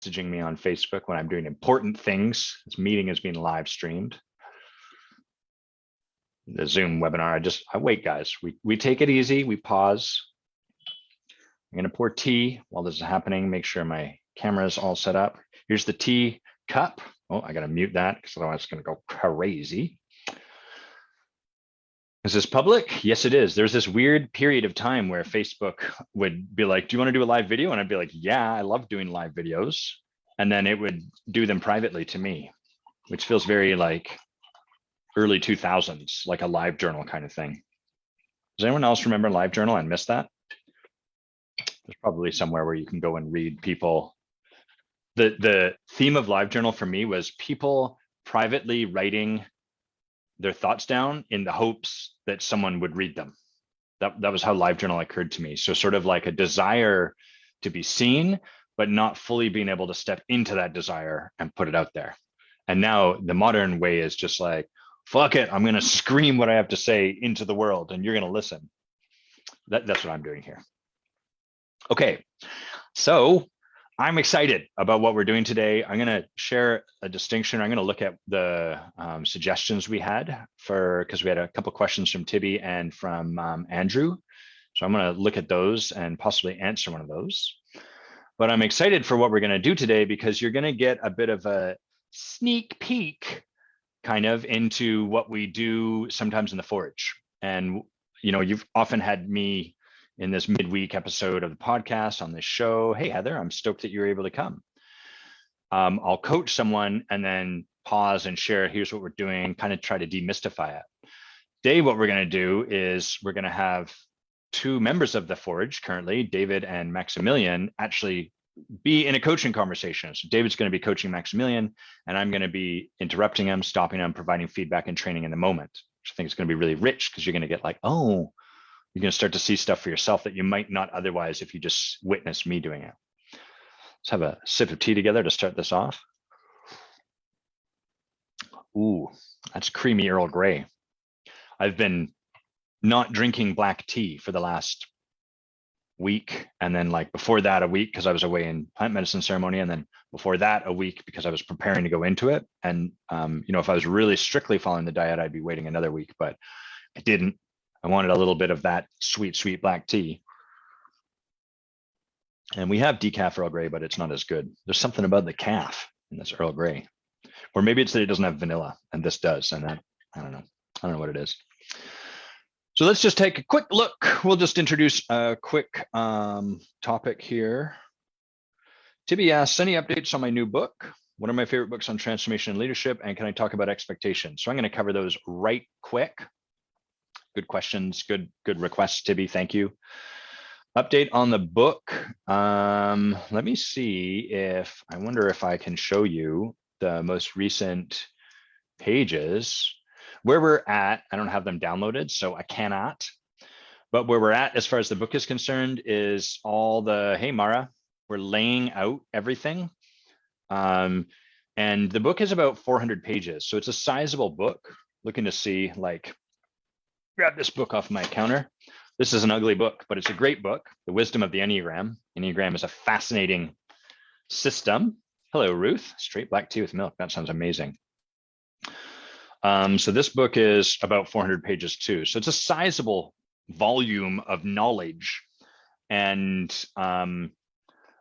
messaging me on Facebook when I'm doing important things. This meeting is being live streamed. The Zoom webinar, I wait, guys. We take it easy, we pause. I'm gonna pour tea while this is happening, make sure my camera is all set up. Here's the tea cup. Oh, I gotta mute that because otherwise it's gonna go crazy. Is this public? Yes, it is. There's this weird period of time where Facebook would be like, do you want to do a live video? And I'd be like, yeah, I love doing live videos. And then it would do them privately to me, which feels very like early 2000s, like a live journal kind of thing. Does anyone else remember live journal and miss that? There's probably somewhere where you can go and read people. The theme of live journal for me was people privately writing their thoughts down in the hopes that someone would read them. That was how live journal occurred to me. So sort of like a desire to be seen, but not fully being able to step into that desire and put it out there. And now the modern way is just like, fuck it, I'm gonna scream what I have to say into the world and you're gonna listen. That's what I'm doing here. Okay, so I'm excited about what we're doing today. I'm going to share a distinction. I'm going to look at the suggestions we had because we had a couple questions from Tibby and from Andrew. So I'm going to look at those and possibly answer one of those. But I'm excited for what we're going to do today because you're going to get a bit of a sneak peek kind of into what we do sometimes in the Forge. And, you know, you've often had me in this midweek episode of the podcast on this show. Hey, Heather, I'm stoked that you were able to come. I'll coach someone and then pause and share, here's what we're doing, kind of try to demystify it. Today, what we're going to do is we're going to have two members of the Forge currently, David and Maximilian, actually be in a coaching conversation. So David's going to be coaching Maximilian, and I'm going to be interrupting him, stopping him, providing feedback and training in the moment, which I think is going to be really rich because you're going to get like, oh, you're going to start to see stuff for yourself that you might not otherwise if you just witness me doing it. Let's have a sip of tea together to start this off. Ooh, that's creamy Earl Grey. I've been not drinking black tea for the last week. And then like before that, a week because I was away in plant medicine ceremony. And then before that, a week because I was preparing to go into it. And, you know, if I was really strictly following the diet, I'd be waiting another week, but I didn't. I wanted a little bit of that sweet, sweet black tea. And we have decaf Earl Grey, but it's not as good. There's something about the calf in this Earl Grey. Or maybe it's that it doesn't have vanilla and this does. And that, I don't know. I don't know what it is. So let's just take a quick look. We'll just introduce a quick topic here. Tibby asks, any updates on my new book? What are my favorite books on transformation and leadership? And can I talk about expectations? So I'm going to cover those right quick. Good questions, good requests, Tibby, thank you. Update on the book. Let me see if, I wonder if I can show you the most recent pages. Where we're at, I don't have them downloaded, so I cannot. But where we're at as far as the book is concerned is all the, hey Mara, we're laying out everything. And the book is about 400 pages. So it's a sizable book. Looking to see, like, grab this book off my counter. This is an ugly book, but it's a great book. The Wisdom of the Enneagram. Enneagram is a fascinating system. Hello, Ruth. Straight black tea with milk. That sounds amazing. So this book is about 400 pages too. So it's a sizable volume of knowledge, and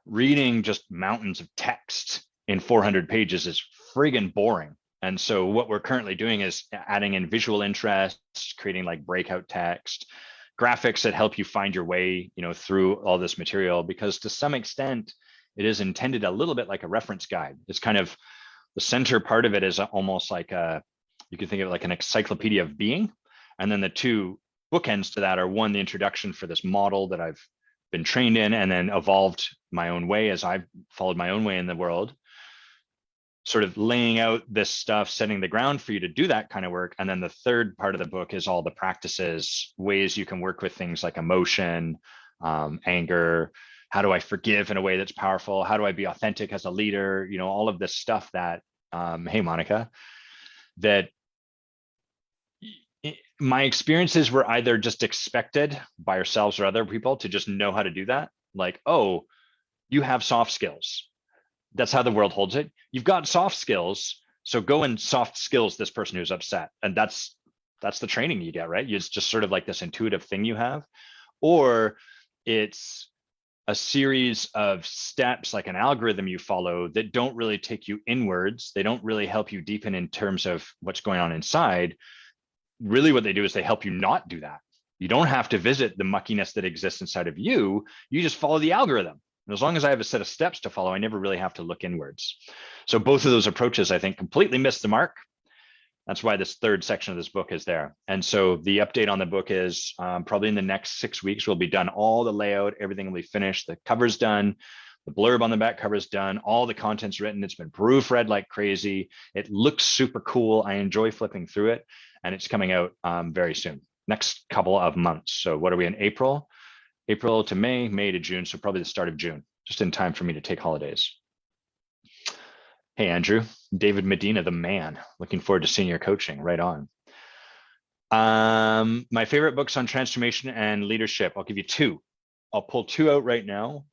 reading just mountains of text in 400 pages is friggin' boring. And so what we're currently doing is adding in visual interests, creating like breakout text, graphics that help you find your way, you know, through all this material, because to some extent, it is intended a little bit like a reference guide. It's kind of, the center part of it is almost like you can think of it like an encyclopedia of being. And then the two bookends to that are, one, the introduction for this model that I've been trained in and then evolved my own way as I've followed my own way in the world, sort of laying out this stuff, setting the ground for you to do that kind of work. And then the third part of the book is all the practices, ways you can work with things like emotion, anger. How do I forgive in a way that's powerful? How do I be authentic as a leader? You know, all of this stuff that, hey, Monica, that my experiences were either just expected by ourselves or other people to just know how to do that. Like, oh, you have soft skills. that's how the world holds it. You've got soft skills, so go and soft skills this person who's upset. And that's the training you get, right? It's just sort of like this intuitive thing you have. Or it's a series of steps, like an algorithm you follow, that don't really take you inwards. They don't really help you deepen in terms of what's going on inside. Really what they do is they help you not do that. You don't have to visit the muckiness that exists inside of you. You just follow the algorithm. And as long as I have a set of steps to follow, I never really have to look inwards. So both of those approaches, I think, completely missed the mark. That's why this third section of this book is there. And so the update on the book is probably in the next 6 weeks, we'll be done. All the layout, everything will be finished. The cover's done. The blurb on the back cover is done. All the content's written. It's been proofread like crazy. It looks super cool. I enjoy flipping through it. And it's coming out very soon, next couple of months. So what are we in April? April to May, May to June. So probably the start of June, just in time for me to take holidays. Hey, Andrew, David Medina, the man. Looking forward to seeing your coaching. Right on. My favorite books on transformation and leadership. I'll give you two. I'll pull two out right now.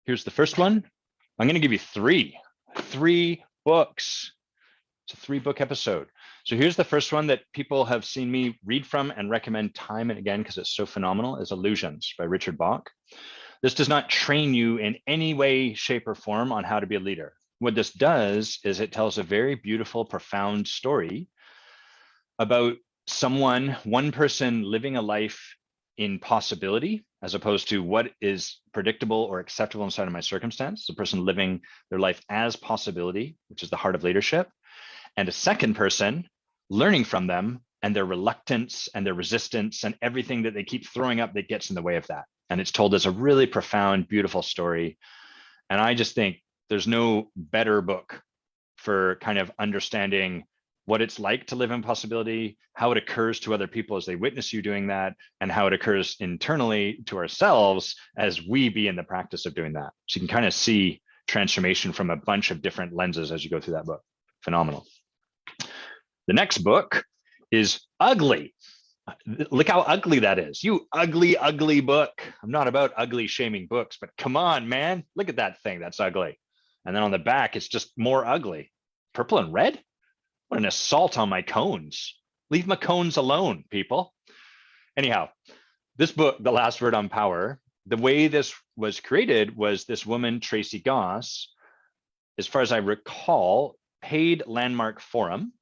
Here's the first one. I'm going to give you three books. It's a 3-book episode. So here's the first one that people have seen me read from and recommend time and again because it's so phenomenal, is Illusions by Richard Bach. This does not train you in any way, shape, or form on how to be a leader. What this does is it tells a very beautiful, profound story about one person living a life in possibility, as opposed to what is predictable or acceptable inside of my circumstance. The person living their life as possibility, which is the heart of leadership, and a second person learning from them and their reluctance and their resistance and everything that they keep throwing up that gets in the way of that. And it's told as a really profound, beautiful story. And I just think there's no better book for kind of understanding what it's like to live in possibility, how it occurs to other people as they witness you doing that, and how it occurs internally to ourselves as we be in the practice of doing that. So you can kind of see transformation from a bunch of different lenses as you go through that book. Phenomenal. The next book is Ugly. Look how ugly that is. You ugly, ugly book. I'm not about ugly shaming books, but come on, man. Look at that thing. That's ugly. And then on the back, it's just more ugly. Purple and red? What an assault on my cones. Leave my cones alone, people. Anyhow, this book, The Last Word on Power, the way this was created was this woman, Tracy Goss, as far as I recall, paid Landmark Forum,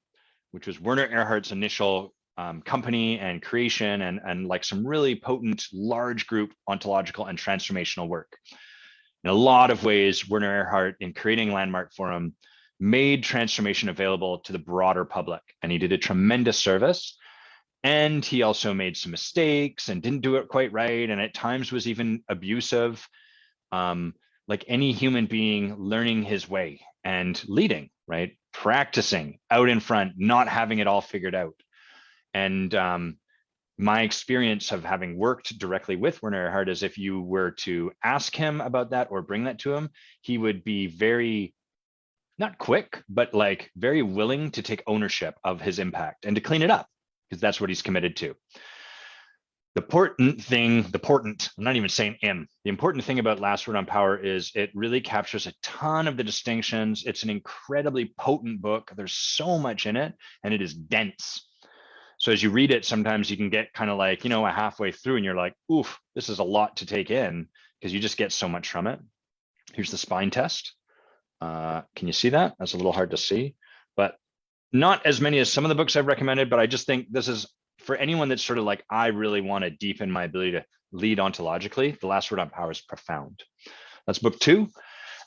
which was Werner Erhard's initial company and creation, and like some really potent, large group ontological and transformational work. In a lot of ways, Werner Erhard, in creating Landmark Forum, made transformation available to the broader public, and he did a tremendous service. And he also made some mistakes and didn't do it quite right, and at times was even abusive, like any human being learning his way and leading, right? Practicing out in front, not having it all figured out. And my experience of having worked directly with Werner Erhard is if you were to ask him about that or bring that to him, he would be very, not quick, but like very willing to take ownership of his impact and to clean it up, because that's what he's committed to. The important thing about Last Word on Power is it really captures a ton of the distinctions. It's an incredibly potent book. There's so much in it, and it is dense. So as you read it, sometimes you can get kind of like, a halfway through and you're like, oof, this is a lot to take in, because you just get so much from it. Here's the spine test. Can you see that? That's a little hard to see, but not as many as some of the books I've recommended, but I just think this is for anyone that's sort of like, I really want to deepen my ability to lead ontologically. The Last Word on Power is profound. That's book 2.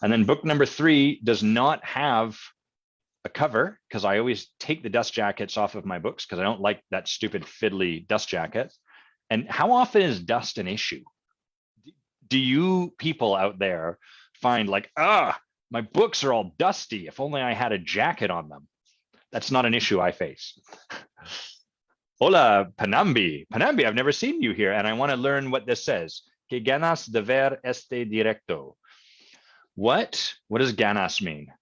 And then book number 3 does not have a cover, because I always take the dust jackets off of my books because I don't like that stupid fiddly dust jacket. And how often is dust an issue? Do you people out there find like, my books are all dusty, if only I had a jacket on them? That's not an issue I face. Hola, Panambi. Panambi, I've never seen you here, and I want to learn what this says. Que ganas de ver este directo. What does ganas mean?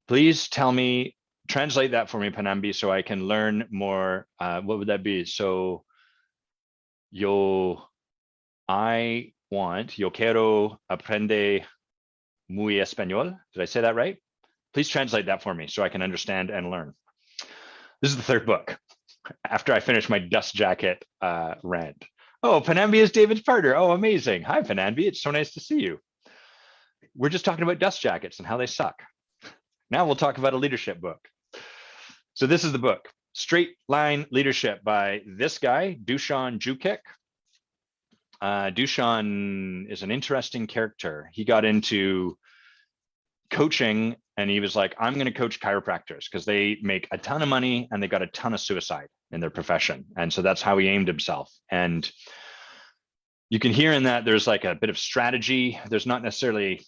Please tell me, translate that for me, Panambi, so I can learn more. What would that be? So, yo quiero aprender muy español. Did I say that right? Please translate that for me so I can understand and learn. This is the third book after I finish my dust jacket rant. Oh, Panambi is David's partner. Oh, amazing. Hi, Panambi. It's so nice to see you. We're just talking about dust jackets and how they suck. Now we'll talk about a leadership book. So this is the book, Straight Line Leadership by this guy, Dusan Jukic. Dusan is an interesting character. He got into coaching and he was like, I'm going to coach chiropractors because they make a ton of money and they got a ton of suicide in their profession. And so that's how he aimed himself. And you can hear in that there's like a bit of strategy. There's not necessarily,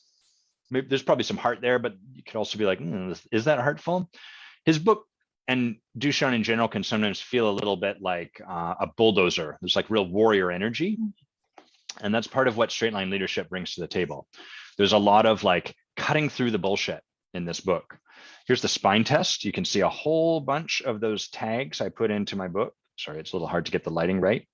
maybe there's probably some heart there, but you could also be like, is that heartful? His book and Dusan in general can sometimes feel a little bit like a bulldozer. There's like real warrior energy. And that's part of what Straight Line Leadership brings to the table. There's a lot of like cutting through the bullshit in this book. Here's the spine test. You can see a whole bunch of those tags I put into my book. Sorry, it's a little hard to get the lighting right.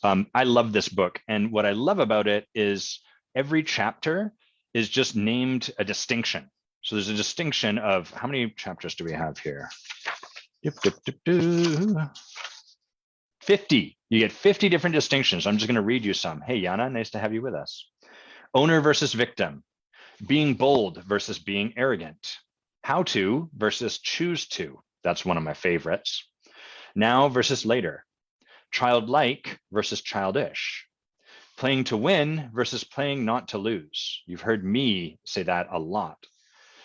I love this book. And what I love about it is every chapter is just named a distinction. So there's a distinction of how many chapters do we have here? 50. You get 50 different distinctions. I'm just going to read you some. Hey, Yana, nice to have you with us. Owner versus victim. Being bold versus being arrogant. How to versus choose to. That's one of my favorites. Now versus later. Childlike versus childish. Playing to win versus playing not to lose. You've heard me say that a lot.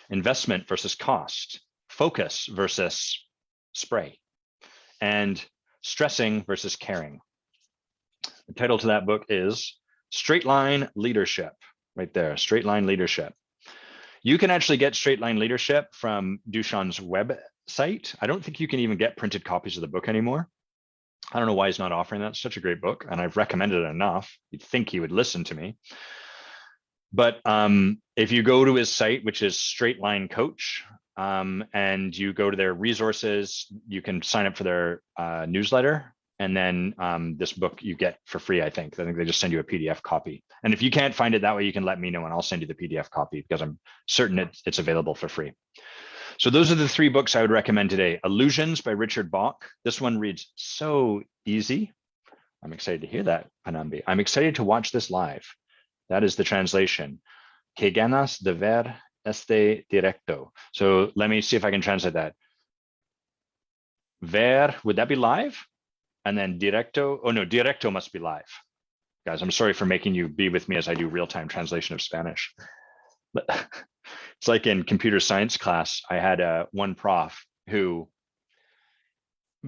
Investment versus cost. Focus versus spray. And stressing versus caring. The title to that book is Straight Line Leadership. Right there, Straight Line Leadership. You can actually get Straight Line Leadership from Dusan's website. I don't think you can even get printed copies of the book anymore. I don't know why he's not offering that. It's such a great book, and I've recommended it enough. You'd think he would listen to me. But if you go to his site, which is Straight Line Coach, and you go to their resources, you can sign up for their newsletter. And then this book you get for free, I think. I think they just send you a PDF copy. And if you can't find it that way, you can let me know and I'll send you the PDF copy because I'm certain it's available for free. So those are the three books I would recommend today. Illusions by Richard Bach. This one reads so easy. I'm excited to hear that, Panambi. I'm excited to watch this live. That is the translation. Que ganas de ver este directo. So let me see if I can translate that. Ver, would that be live? And then directo, oh no, directo must be live. Guys, I'm sorry for making you be with me as I do real-time translation of Spanish. But it's like in computer science class, I had one prof who,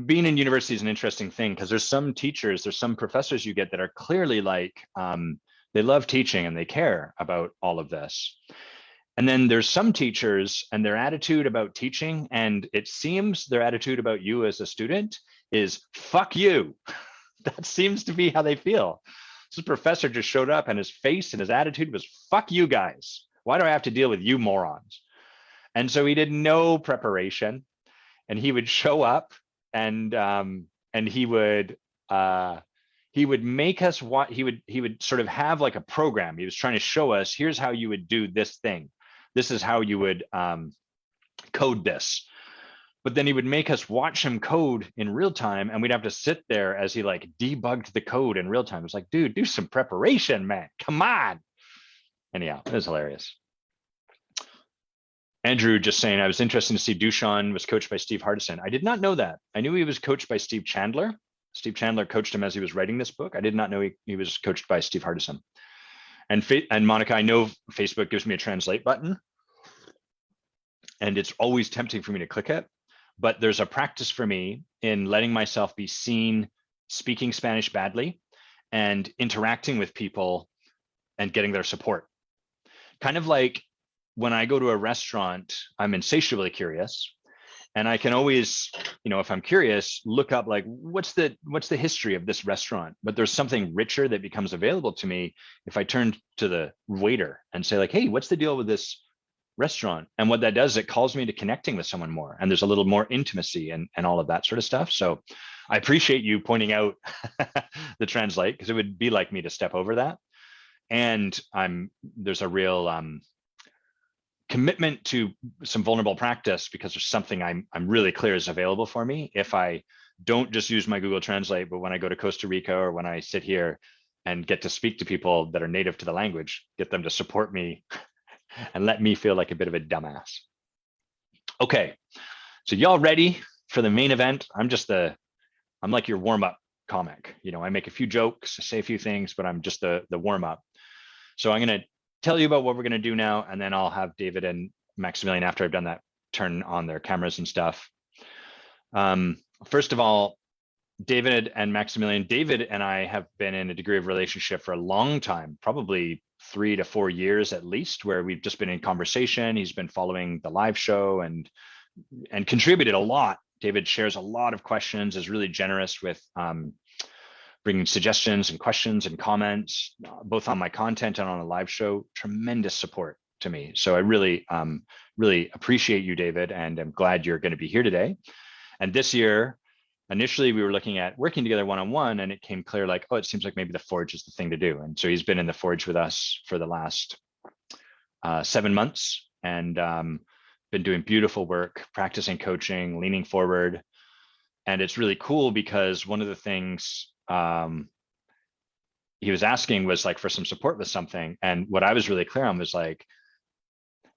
being in university is an interesting thing because there's some teachers, there's some professors you get that are clearly like, they love teaching and they care about all of this. And then there's some teachers and their attitude about teaching, and it seems their attitude about you as a student is fuck you. That seems to be how they feel. This professor just showed up and his face and his attitude was fuck you guys. Why do I have to deal with you morons? And so he did no preparation, and he would show up and he would make us what he would sort of have like a program. He was trying to show us, here's how you would do this thing. This is how you would code this. But then he would make us watch him code in real time, and we'd have to sit there as he like debugged the code in real time. It was like, dude, do some preparation, man. Come on. Anyhow, it was hilarious. Andrew just saying, I was interested to see Dusan was coached by Steve Hardison. I did not know that. I knew he was coached by Steve Chandler. Steve Chandler coached him as he was writing this book. I did not know he was coached by Steve Hardison. And Monica, I know Facebook gives me a translate button, and it's always tempting for me to click it. But there's a practice for me in letting myself be seen speaking Spanish badly and interacting with people and getting their support. Kind of like when I go to a restaurant, I'm insatiably curious. And I can always, if I'm curious, look up like, what's the history of this restaurant? But there's something richer that becomes available to me if I turn to the waiter and say like, hey, what's the deal with this restaurant? And what that does, it calls me to connecting with someone more. And there's a little more intimacy and all of that sort of stuff. So I appreciate you pointing out the translate, because it would be like me to step over that. And there's a real commitment to some vulnerable practice because there's something I'm really clear is available for me if I don't just use my Google Translate, but when I go to Costa Rica or when I sit here and get to speak to people that are native to the language, get them to support me and let me feel like a bit of a dumbass. Okay, so y'all ready for the main event? I'm like your warm-up comic. You know, I make a few jokes, say a few things, but I'm just the warm-up. So I'm going to tell you about what we're going to do now, and then I'll have David and Maximilian, after I've done that, turn on their cameras and stuff. First of all, David and Maximilian, David and I have been in a degree of relationship for a long time, probably 3 to 4 years at least, where we've just been in conversation. He's been following the live show and contributed a lot. David shares a lot of questions, is really generous with bringing suggestions and questions and comments, both on my content and on a live show. Tremendous support to me. So I really, really appreciate you, David, and I'm glad you're going to be here today. And this year, initially, we were looking at working together one-on-one, and it came clear like, oh, it seems like maybe the Forge is the thing to do. And so he's been in the Forge with us for the last 7 months and been doing beautiful work, practicing coaching, leaning forward. And it's really cool because one of the things he was asking was like for some support with something. And what I was really clear on was like,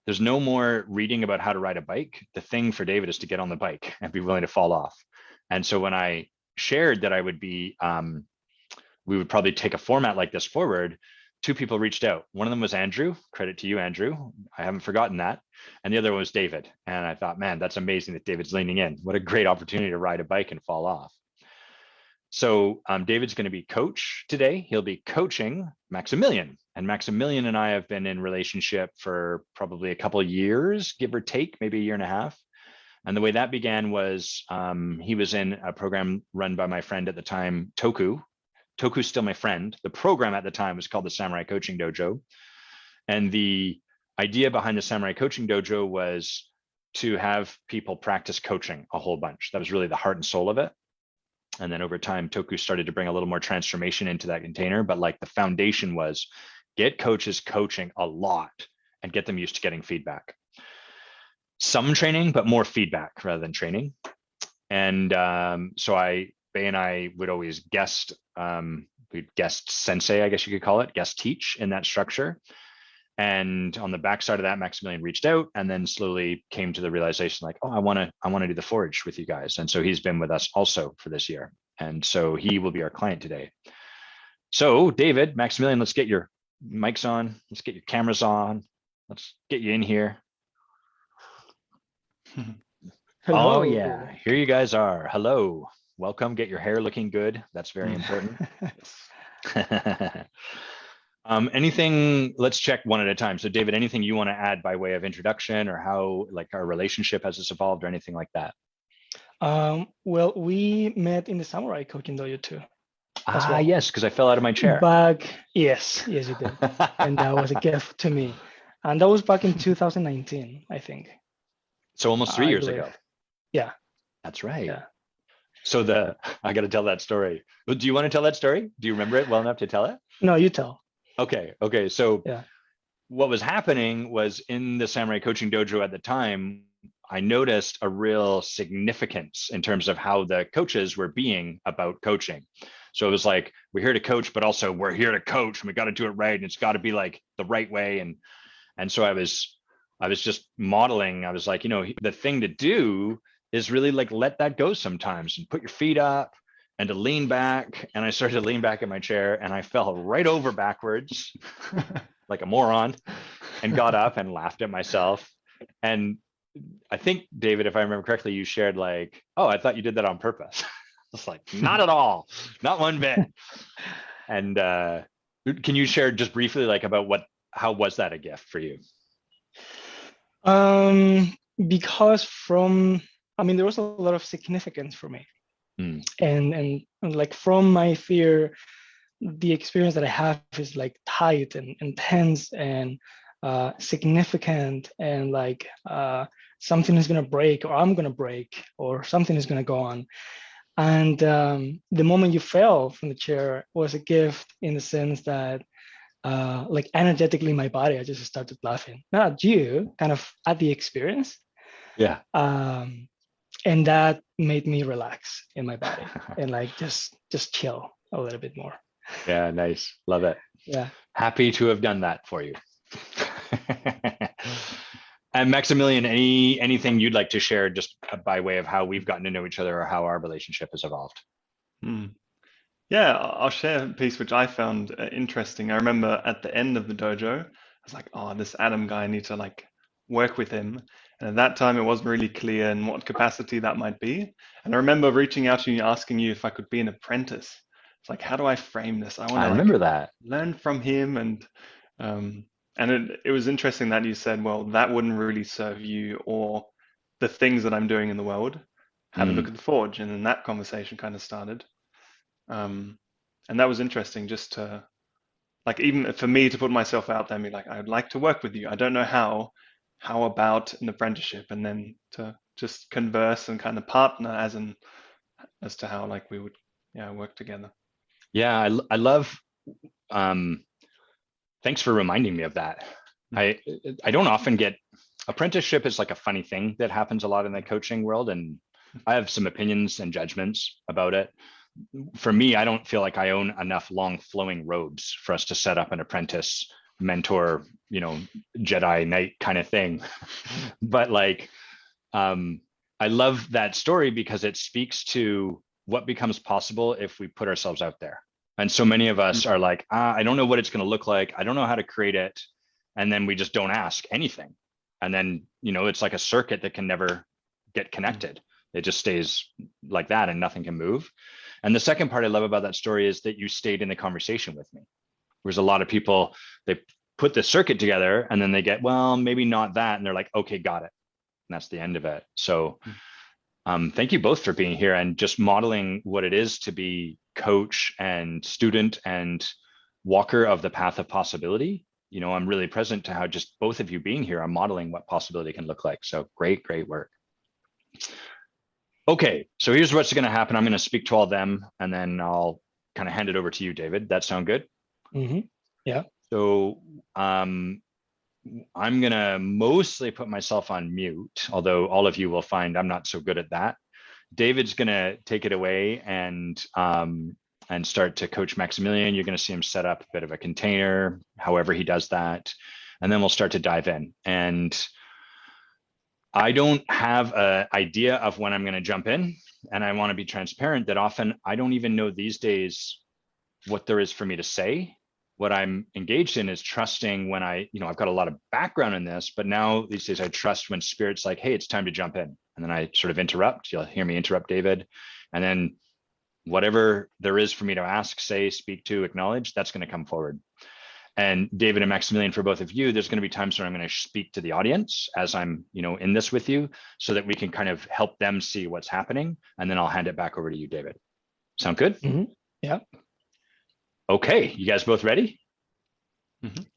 there's no more reading about how to ride a bike. The thing for David is to get on the bike and be willing to fall off. And so when I shared that I would be, we would probably take a format like this forward, 2 people reached out. One of them was Andrew. Credit to you, Andrew. I haven't forgotten that. And the other one was David. And I thought, man, that's amazing that David's leaning in. What a great opportunity to ride a bike and fall off. So David's going to be coach today. He'll be coaching Maximilian. And Maximilian and I have been in relationship for probably a couple of years, give or take, maybe 1.5 years. And the way that began was he was in a program run by my friend at the time, Toku. Toku's still my friend. The program at the time was called the Samurai Coaching Dojo. And the idea behind the Samurai Coaching Dojo was to have people practice coaching a whole bunch. That was really the heart and soul of it. And then over time, Toku started to bring a little more transformation into that container. But like the foundation was get coaches coaching a lot and get them used to getting feedback. Some training, but more feedback rather than training. And so Bay and I would always guest sensei, I guess you could call it, guest teach in that structure. And on the backside of that, Maximilian reached out and then slowly came to the realization like, oh, I want to do the Forge with you guys. And so he's been with us also for this year. And so he will be our client today. So David, Maximilian, let's get your mics on. Let's get your cameras on. Let's get you in here. Hello. Oh yeah, here you guys are. Hello, welcome. Get your hair looking good. That's very important. Anything, let's check one at a time. So David, anything you want to add by way of introduction or how like our relationship has evolved or anything like that? Well, we met in the Samurai Coaching Dojo too. Well. Yes, because I fell out of my chair. Yes, you did. And that was a gift to me. And that was back in 2019, I think. So almost 3 years ago. Yeah. That's right. Yeah. So I got to tell that story. Do you want to tell that story? Do you remember it well enough to tell it? No, you tell. Okay. So yeah. What was happening was in the Samurai Coaching Dojo at the time, I noticed a real significance in terms of how the coaches were being about coaching. So it was like, we're here to coach, but also we're here to coach and we got to do it right. And it's got to be like the right way. And so I was just modeling. I was like, the thing to do is really like, let that go sometimes and put your feet up and to lean back. And I started to lean back in my chair and I fell right over backwards like a moron and got up and laughed at myself. And I think, David, if I remember correctly, you shared like, oh, I thought you did that on purpose. I was like, not at all, not one bit. And can you share just briefly like about how was that a gift for you? Because there was a lot of significance for me. And like from my fear, the experience that I have is like tight and intense and significant and like something is going to break or I'm going to break or something is going to go on. And the moment you fell from the chair was a gift in the sense that like energetically my body, I just started laughing. Not at you, kind of at the experience. Yeah. And that made me relax in my body and like just chill a little bit more. Yeah, nice. Love it. Yeah. Happy to have done that for you. And Maximilian, anything you'd like to share just by way of how we've gotten to know each other or how our relationship has evolved? Yeah, I'll share a piece which I found interesting. I remember at the end of the dojo, I was like, oh, this Adam guy, I need to like work with him. And at that time, it wasn't really clear in what capacity that might be. And I remember reaching out to you, asking you if I could be an apprentice. It's like, how do I frame this? I want I to like remember that. learn from him. And it was interesting that you said, well, that wouldn't really serve you or the things that I'm doing in the world. Have a look at the forge. And then that conversation kind of started. And that was interesting just to like even for me to put myself out there and be like, I'd like to work with you. I don't know how about an apprenticeship, and then to just converse and kind of partner as to how like we would work together. Yeah, I love thanks for reminding me of that. I don't often get apprenticeship is like a funny thing that happens a lot in the coaching world, and I have some opinions and judgments about it. For me, I don't feel like I own enough long flowing robes for us to set up an apprentice mentor, Jedi Knight kind of thing. But like, I love that story because it speaks to what becomes possible if we put ourselves out there. And so many of us are like, I don't know what it's going to look like. I don't know how to create it. And then we just don't ask anything. And then, it's like a circuit that can never get connected. It just stays like that and nothing can move. And the second part I love about that story is that you stayed in the conversation with me. There's a lot of people, they put the circuit together and then they get, well, maybe not that. And they're like, okay, got it. And that's the end of it. So thank you both for being here and just modeling what it is to be coach and student and walker of the path of possibility. I'm really present to how just both of you being here are modeling what possibility can look like. So great work. Okay, so here's what's going to happen. I'm going to speak to all of them and then I'll kind of hand it over to you, David. That sound good? Yeah. So I'm going to mostly put myself on mute, although all of you will find I'm not so good at that. David's going to take it away and start to coach Maximilian. You're going to see him set up a bit of a container, however he does that. And then we'll start to dive in. And I don't have an idea of when I'm going to jump in. And I want to be transparent that often I don't even know these days what there is for me to say. What I'm engaged in is trusting when I've got a lot of background in this, but now these days I trust when spirit's like, hey, it's time to jump in. And then I sort of interrupt. You'll hear me interrupt David. And then whatever there is for me to ask, say, speak to, acknowledge, that's going to come forward. And David and Maximilian, for both of you, there's going to be times when I'm going to speak to the audience as I'm, in this with you, so that we can kind of help them see what's happening. And then I'll hand it back over to you, David. Sound good? Yeah. Okay, you guys both ready?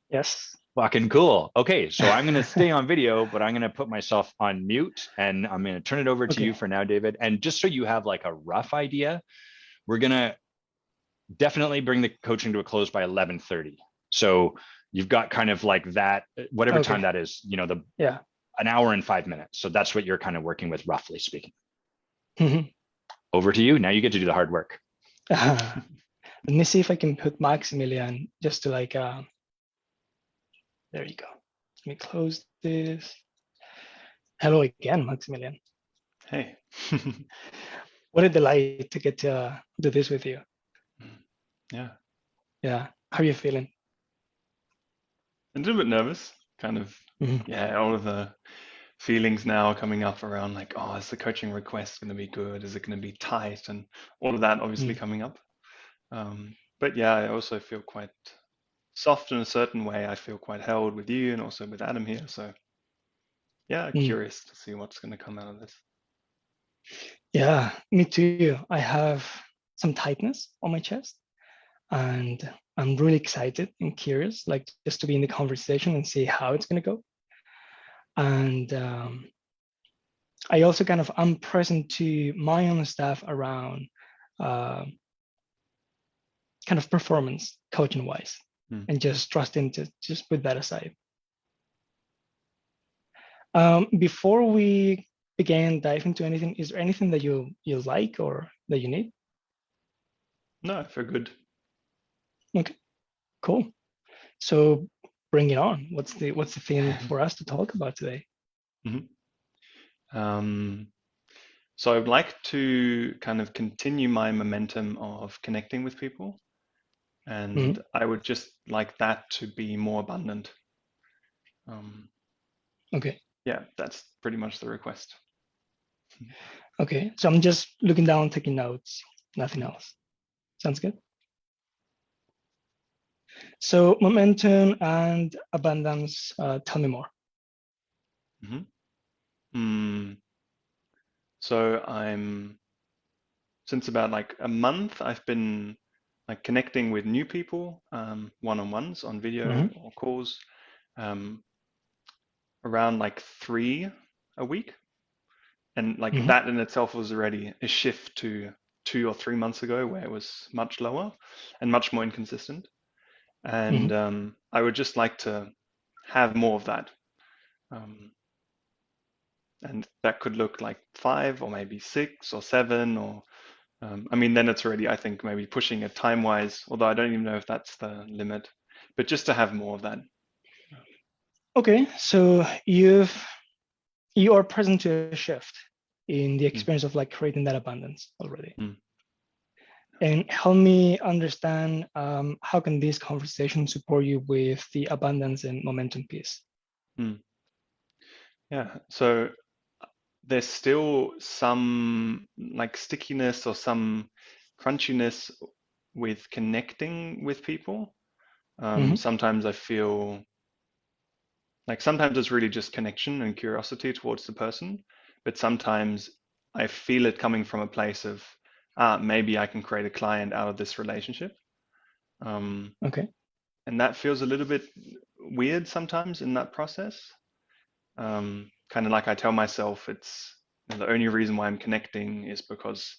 Yes. Fucking cool. Okay, so I'm going to stay on video, but I'm going to put myself on mute and I'm going to turn it over to you for now, David. And just so you have like a rough idea, we're going to definitely bring the coaching to a close by 11:30. So you've got kind of like that, whatever time that is, an hour and 5 minutes. So that's what you're kind of working with, roughly speaking. Over to you. Now you get to do the hard work. Let me see if I can put Maximilian just to like, there you go. Let me close this. Hello again, Maximilian. Hey. What a delight to get to do this with you. Yeah. Yeah. How are you feeling? I'm a little bit nervous, kind of. All of the feelings now coming up around like, oh, is the coaching request going to be good? Is it going to be tight? And all of that obviously coming up. But yeah, I also feel quite soft in a certain way. I feel quite held with you and also with Adam here. So yeah, curious to see what's going to come out of this. Yeah, me too. I have some tightness on my chest and I'm really excited and curious, like just to be in the conversation and see how it's going to go. And I also I'm present to my own stuff around kind of performance coaching wise. and just trusting to just put that aside. Before we begin dive into anything, is there anything that you like or that you need? No, I feel good. Okay, cool. So bring it on. What's the thing for us to talk about today? So I'd like to kind of continue my momentum of connecting with people, and I would just like that to be more abundant. Okay. Yeah, that's pretty much the request. Okay, so I'm just looking down, taking notes, nothing else. Sounds good. So momentum and abundance, tell me more. So since about like a month, I've been like connecting with new people, one-on-ones on video or calls, around like 3 a week. And like that in itself was already a shift to 2 or 3 months ago, where it was much lower and much more inconsistent. And I would just like to have more of that. And that could look like 5 or maybe 6 or 7 or I mean, then it's already, I think, maybe pushing it time-wise, although I don't even know if that's the limit, but just to have more of that. Okay, so you are present to a shift in the experience of like creating that abundance already. And help me understand how can this conversation support you with the abundance and momentum piece? Yeah, so there's still some like stickiness or some crunchiness with connecting with people. Sometimes I feel like sometimes it's really just connection and curiosity towards the person, but sometimes I feel it coming from a place of, maybe I can create a client out of this relationship. Okay. And that feels a little bit weird sometimes in that process. Kind of like I tell myself, it's the only reason why I'm connecting is because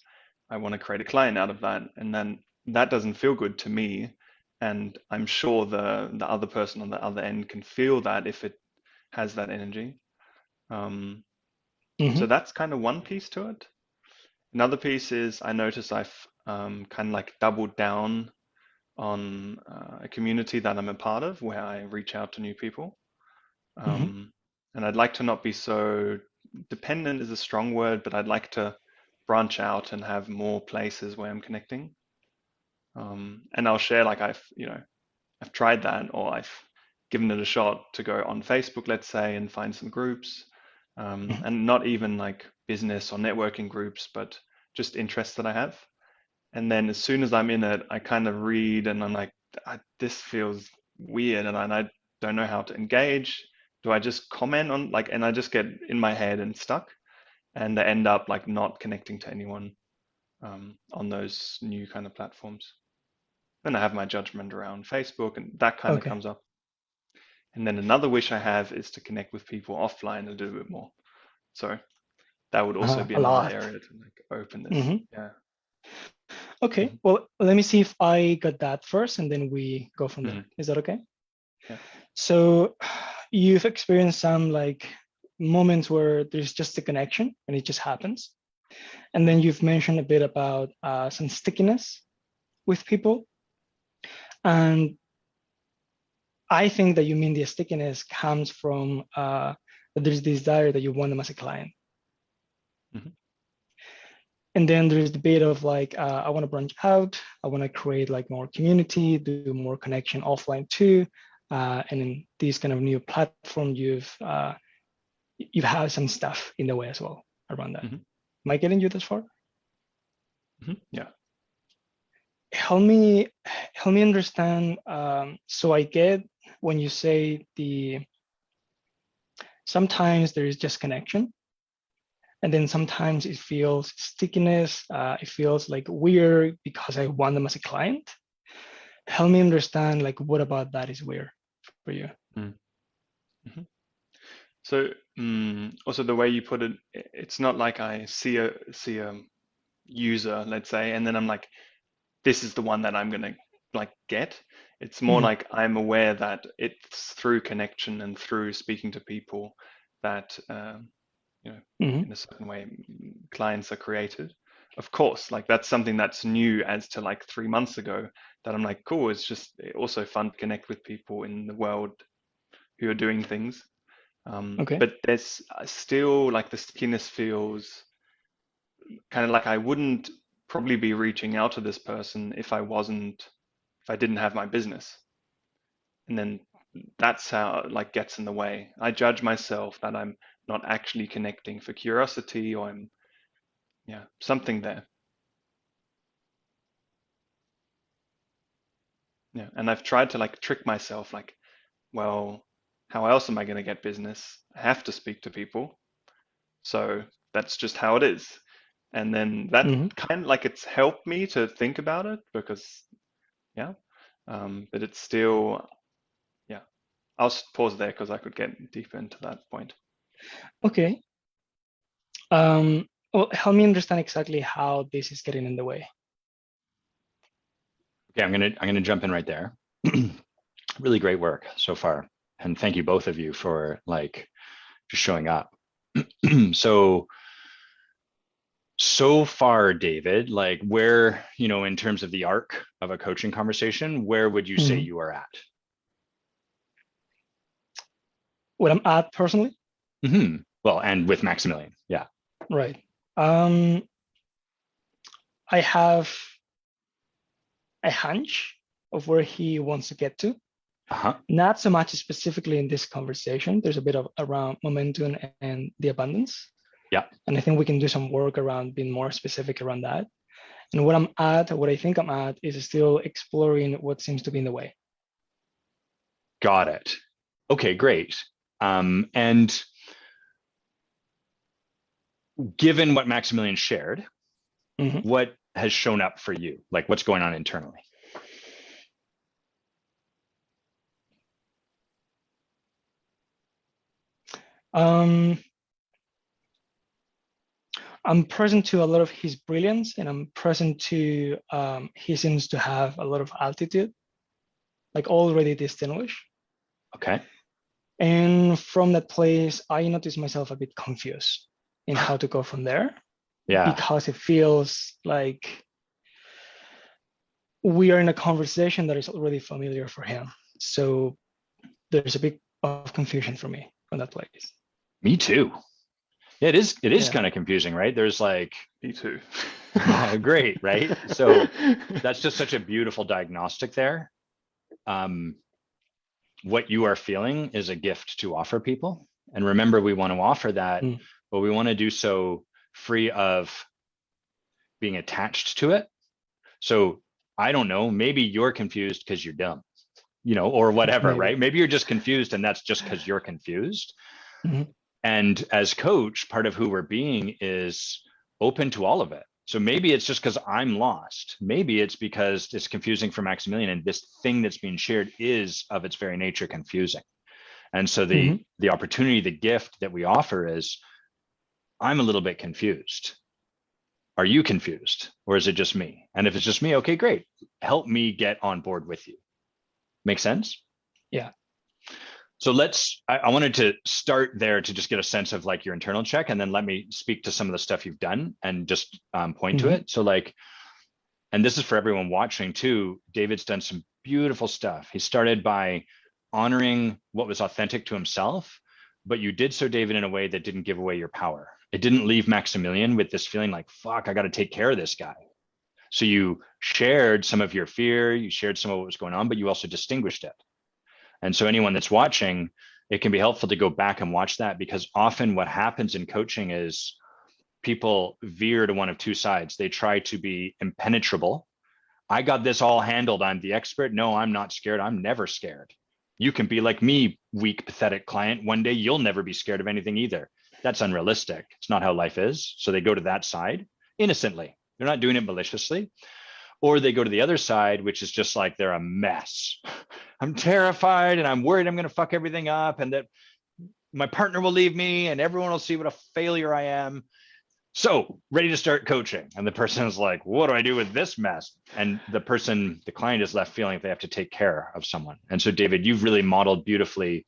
I want to create a client out of that. And then that doesn't feel good to me. And I'm sure the other person on the other end can feel that if it has that energy. So that's kind of one piece to it. Another piece is I notice I've kind of like doubled down on a community that I'm a part of where I reach out to new people. And I'd like to not be so dependent is a strong word, but I'd like to branch out and have more places where I'm connecting. And I'll share like I've tried that, or I've given it a shot to go on Facebook, let's say, and find some groups. And not even like business or networking groups, but just interests that I have. And then as soon as I'm in it, I kind of read and I'm like, this feels weird and I don't know how to engage. Do I just comment on like, and I just get in my head and stuck and I end up like not connecting to anyone on those new kind of platforms. Then I have my judgment around Facebook and that kind of comes up. And then another wish I have is to connect with people offline a little bit more. So that would also be another area to like open this. Yeah. Okay, well, let me see if I got that first and then we go from there. Is that okay? Yeah. So you've experienced some like moments where there's just a connection and it just happens. And then you've mentioned a bit about some stickiness with people. And I think that you mean the stickiness comes from that there's this desire that you want them as a client. And then there's the bit of like, I want to branch out. I want to create like more community, do more connection offline too. And in this kind of new platform, you've had some stuff in the way as well around that. Am I getting you this far? Yeah. Help me understand. So I get when you say sometimes there is just connection. And then sometimes it feels stickiness. It feels like weird because I want them as a client. Help me understand, like, what about that is weird for you? So also the way you put it, it's not like I see a user, let's say, and then I'm like, this is the one that I'm gonna like get. It's more like I'm aware that it's through connection and through speaking to people that, in a certain way, clients are created. Of course, like that's something that's new as to like 3 months ago, that I'm like, cool, it's just also fun to connect with people in the world who are doing things. Okay. But there's still like the stickiness feels kind of like I wouldn't probably be reaching out to this person if I didn't have my business. And then that's how it like gets in the way. I judge myself that I'm not actually connecting for curiosity, or I'm, yeah, something there. Yeah. And I've tried to like trick myself, like, well, how else am I going to get business? I have to speak to people. So that's just how it is. And then that kind of like it's helped me to think about it because, yeah, but it's still, yeah. I'll pause there because I could get deeper into that point. Okay. Well, help me understand exactly how this is getting in the way. Okay, I'm gonna jump in right there. Really great work so far, and thank you both of you for like just showing up. So far, David, like where, in terms of the arc of a coaching conversation, where would you say you are at? What I'm at personally? Well, and with Maximilian, yeah. Right. I have a hunch of where he wants to get to. Not so much specifically in this conversation. There's a bit of around momentum and the abundance. Yeah. And I think we can do some work around being more specific around that. And what I think I'm at is still exploring what seems to be in the way. Got it. Okay, great. And given what Maximilian shared, what has shown up for you? Like what's going on internally? I'm present to a lot of his brilliance, and I'm present to he seems to have a lot of altitude, like already distinguished. Okay. And from that place, I notice myself a bit confused in how to go from there. Yeah. Because it feels like we are in a conversation that is already familiar for him. So there's a bit of confusion for me from that place. Me too. Yeah, it is kind of confusing, right? There's like, me too. Great, right? So that's just such a beautiful diagnostic there. What you are feeling is a gift to offer people. And remember, we want to offer that, but we want to do so free of being attached to it. So I don't know, maybe you're confused because you're dumb, or whatever, right? Maybe you're just confused and that's just because you're confused. And as coach, part of who we're being is open to all of it. So maybe it's just because I'm lost. Maybe it's because it's confusing for Maximilian, and this thing that's being shared is of its very nature confusing. And so the opportunity, the gift that we offer is, I'm a little bit confused. Are you confused? Or is it just me? And if it's just me, okay, great. Help me get on board with you. Make sense? Yeah. So I wanted to start there to just get a sense of like your internal check, and then let me speak to some of the stuff you've done and just point to it. So like, and this is for everyone watching too, David's done some beautiful stuff. He started by honoring what was authentic to himself, but you did so, David, in a way that didn't give away your power. It didn't leave Maximilian with this feeling like, fuck, I got to take care of this guy. So you shared some of your fear, you shared some of what was going on, but you also distinguished it. And so anyone that's watching, it can be helpful to go back and watch that, because often what happens in coaching is people veer to one of two sides. They try to be impenetrable. I got this all handled. I'm the expert. No, I'm not scared. I'm never scared. You can be like me, weak, pathetic client. One day you'll never be scared of anything either. That's unrealistic. It's not how life is. So they go to that side innocently. They're not doing it maliciously. Or they go to the other side, which is just like they're a mess. I'm terrified and I'm worried I'm going to fuck everything up and that my partner will leave me and everyone will see what a failure I am. so ready to start coaching. And the person is like, what do I do with this mess? And the client is left feeling they have to take care of someone. And so, David, you've really modeled beautifully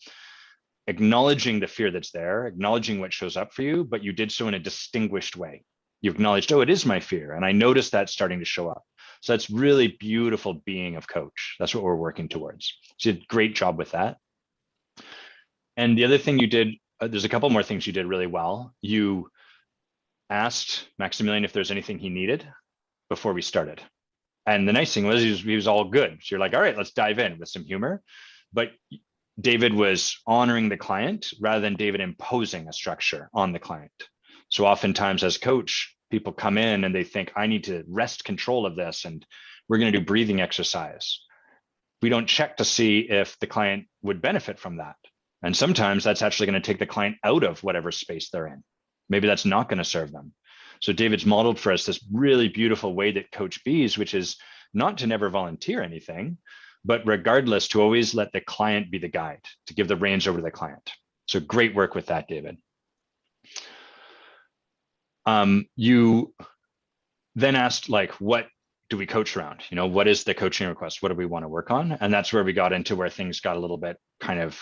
acknowledging the fear that's there, acknowledging what shows up for you, but you did so in a distinguished way. You acknowledged, oh, it is my fear. And I noticed that starting to show up. So that's really beautiful being of coach. That's what we're working towards. So you did a great job with that. And the other thing you did, there's a couple more things you did really well. You asked Maximilian if there's anything he needed before we started. And the nice thing was he was all good. So you're like, all right, let's dive in with some humor. But David was honoring the client rather than David imposing a structure on the client. So oftentimes as coach, people come in and they think, I need to wrest control of this and we're going to do breathing exercise. We don't check to see if the client would benefit from that. And sometimes that's actually going to take the client out of whatever space they're in. Maybe that's not going to serve them. So David's modeled for us this really beautiful way that Coach B's, which is not to never volunteer anything, but regardless, to always let the client be the guide, to give the reins over to the client. So great work with that, David. You then asked, like, what do we coach around? You know, what is the coaching request? What do we want to work on? And that's where we got into where things got a little bit kind of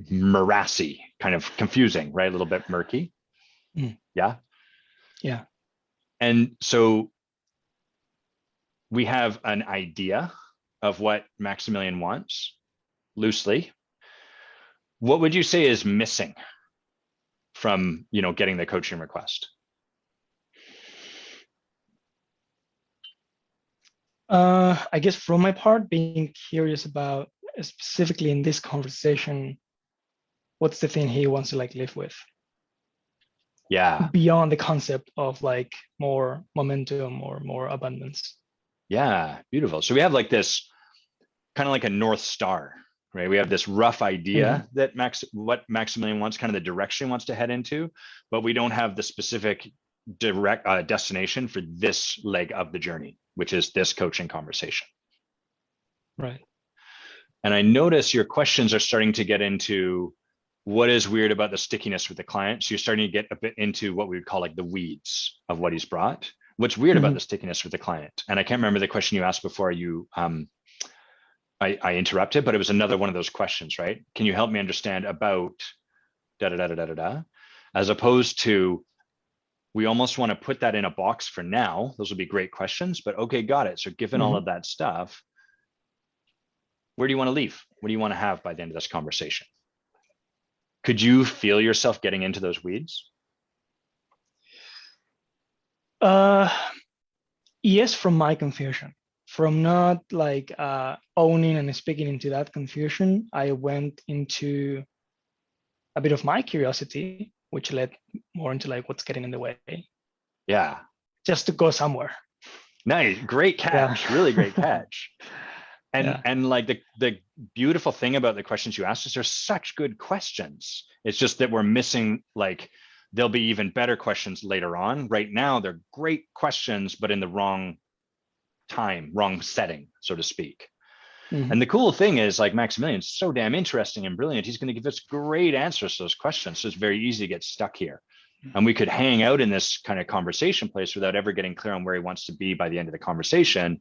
morassy, kind of confusing, right? A little bit murky. Yeah. Yeah. And so we have an idea of what Maximilian wants, loosely. What would you say is missing from, you know, getting the coaching request? I guess from my part, being curious about specifically in this conversation, what's the thing he wants to like live with? Yeah. Beyond the concept of like more momentum or more abundance. Yeah, beautiful. So we have like this kind of like a North Star, right? We have this rough idea that what Maximilian wants, kind of the direction he wants to head into, but we don't have the specific direct destination for this leg of the journey, which is this coaching conversation. Right. And I notice your questions are starting to get into what is weird about the stickiness with the client. So you're starting to get a bit into what we would call like the weeds of what he's brought. What's weird about the stickiness with the client? And I can't remember the question you asked before you I interrupted, but it was another one of those questions, right? Can you help me understand about da da da da da da, as opposed to we almost want to put that in a box for now. Those would be great questions, but okay, got it. So given all of that stuff, where do you want to leave? What do you want to have by the end of this conversation? Could you feel yourself getting into those weeds? Yes, from my confusion. From not like owning and speaking into that confusion, I went into a bit of my curiosity, which led more into like what's getting in the way. Yeah. Just to go somewhere. Nice. Great catch. Yeah. Really great catch. And like the beautiful thing about the questions you asked is they're such good questions. It's just that we're missing, like, there'll be even better questions later on. Right now, they're great questions, but in the wrong time, wrong setting, so to speak. And the cool thing is, like, Maximilian's so damn interesting and brilliant. He's going to give us great answers to those questions. So it's very easy to get stuck here. And we could hang out in this kind of conversation place without ever getting clear on where he wants to be by the end of the conversation.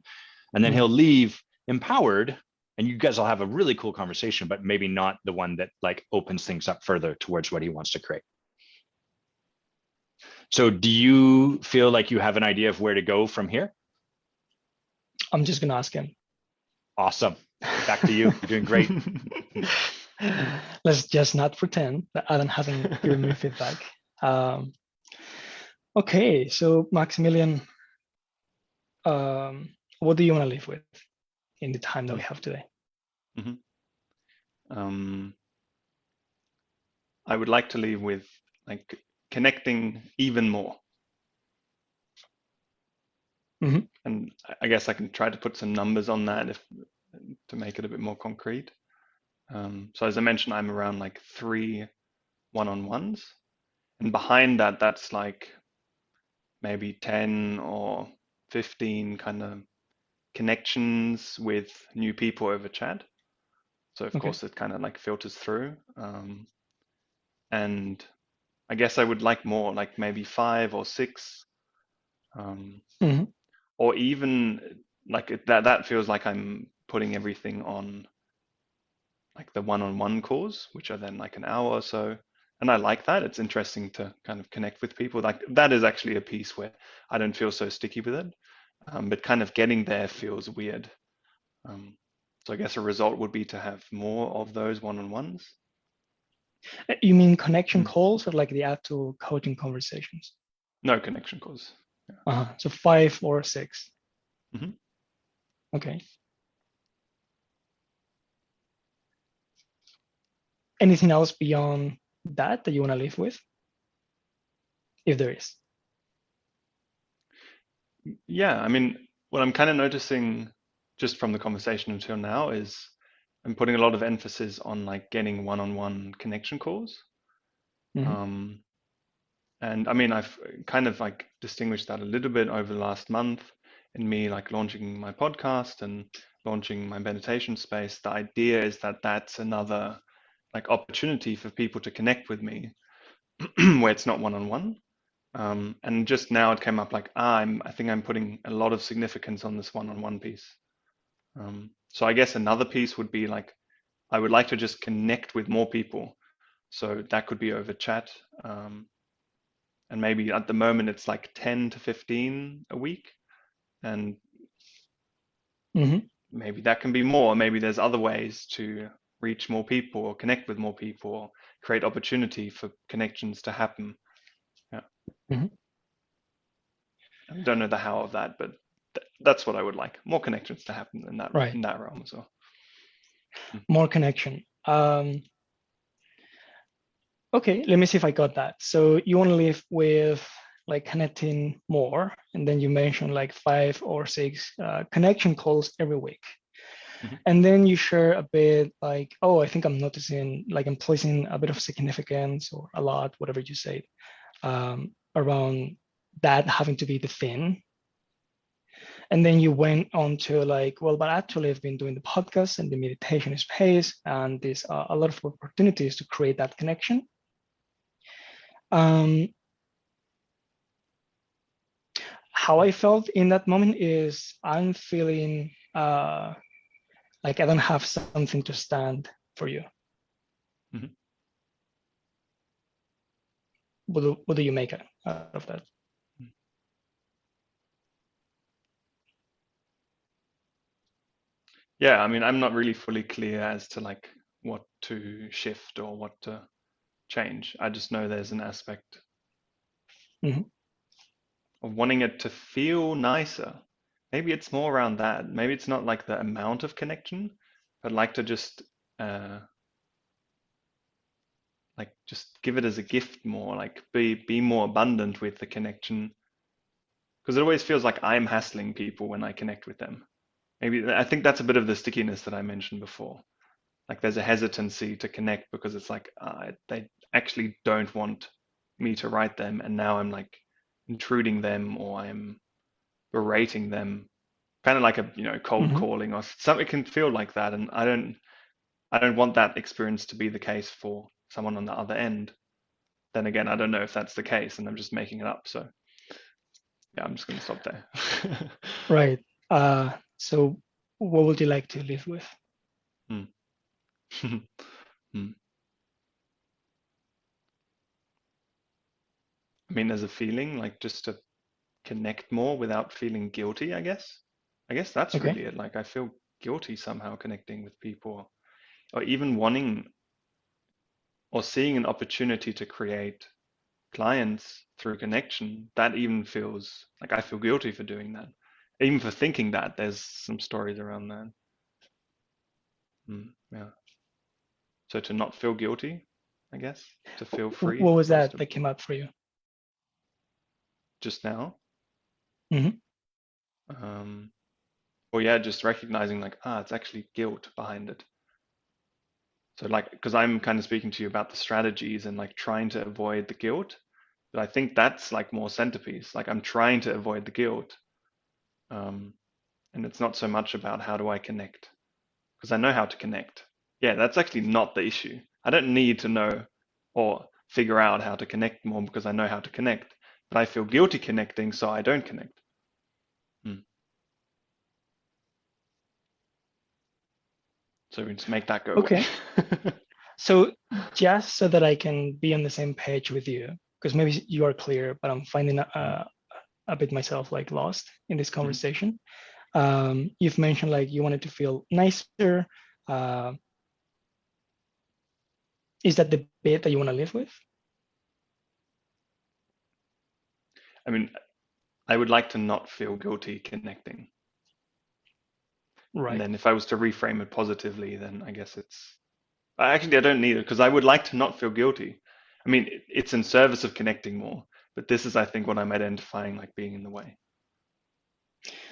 And then he'll leave empowered, and you guys will have a really cool conversation, but maybe not the one that like opens things up further towards what he wants to create. So do you feel like you have an idea of where to go from here? I'm just gonna ask him. Awesome. Back to you. You're doing great. Let's just not pretend that Adam hasn't given me feedback. Okay, so Maximilian, what do you want to live with in the time that we have today? I would like to leave with like connecting even more. And I guess I can try to put some numbers on that to make it a bit more concrete. So as I mentioned, I'm around like 3 one-on-ones, and behind that, that's like maybe 10 or 15 kind of connections with new people over chat. So of course it kind of like filters through. And I guess I would like more, like maybe 5 or 6, Mhm. or even like that feels like I'm putting everything on like the one-on-one calls, which are then like an hour or so. And I like that. It's interesting to kind of connect with people. Like that is actually a piece where I don't feel so sticky with it. But kind of getting there feels weird. So I guess a result would be to have more of those one-on-ones. You mean connection calls or like the actual coaching conversations? No connection calls. So 5 or 6. Mhm. Okay. Anything else beyond that you want to live with, if there is? Yeah, I mean, what I'm kind of noticing just from the conversation until now is I'm putting a lot of emphasis on like getting one-on-one connection calls. Mhm. And I mean, I've kind of like distinguished that a little bit over the last month in me like launching my podcast and launching my meditation space. The idea is that that's another like opportunity for people to connect with me where it's not one-on-one. And just now it came up like, I think I'm putting a lot of significance on this one-on-one piece. So I guess another piece would be like, I would like to just connect with more people. So that could be over chat. And maybe at the moment it's like 10 to 15 a week. And Mhm. maybe that can be more. Maybe there's other ways to reach more people or connect with more people or create opportunity for connections to happen. Yeah. Mhm. I don't know the how of that, but that's what I would like. More connections to happen Right. in that realm as well. More connection. Okay, let me see if I got that. So you want to live with like connecting more, and then you mentioned like 5 or 6 connection calls every week. Mhm. And then you share a bit like, oh, I think I'm noticing, like I'm placing a bit of significance or a lot, whatever you say, around that having to be the thing. And then you went on to like, well, but actually I've been doing the podcast and the meditation space, and there's a lot of opportunities to create that connection. How I felt in that moment is I'm feeling like I don't have something to stand for you. Mhm. What do you make out of that? Yeah, I mean, I'm not really fully clear as to like what to shift or what to change. I just know there's an aspect Mhm. of wanting it to feel nicer. Maybe it's more around that. Maybe it's not like the amount of connection, but like to uh, just give it as a gift more, like be more abundant with the connection. Because it always feels like I'm hassling people when I connect with them. Maybe I think that's a bit of the stickiness that I mentioned before. Like there's a hesitancy to connect because it's like they actually don't want me to write them, and now I'm like intruding them or I'm berating them, kind of like a cold Mhm. calling or something. It can feel like that, and I don't want that experience to be the case for someone on the other end. Then again, I don't know if that's the case, and I'm just making it up. So yeah, I'm just going to stop there. Right. So what would you like to live with? Hmm. Hmm. I mean, there's a feeling like just to connect more without feeling guilty, I guess. I guess that's Okay. really it. Like I feel guilty somehow connecting with people or even wanting or seeing an opportunity to create clients through connection. That even feels like I feel guilty for doing that. Even for thinking that, there's some stories around that. Yeah. So to not feel guilty, I guess, to feel free What was feels that to that came up for you? just now. Mhm. Um, or yeah, just recognizing like, it's actually guilt behind it. So like, because I'm kind of speaking to you about the strategies and like trying to avoid the guilt, but I think that's like more centerpiece. Like I'm trying to avoid the guilt, and it's not so much about how do I connect, because I know how to connect. Yeah, that's actually not the issue. I don't need to know, or figure out how to connect more because I know how to connect, but I feel guilty connecting, so I don't connect. So we just make that go Okay. away. So just so that I can be on the same page with you, because maybe you are clear, but I'm finding a bit myself like lost in this conversation. You've mentioned like you wanted to feel nicer. Is that the bit that you want to live with? I mean, I would like to not feel guilty connecting. Right. And then if I was to reframe it positively, then I guess actually, I don't need it because I would like to not feel guilty. I mean, it's in service of connecting more, but this is, I think, what I'm identifying like being in the way.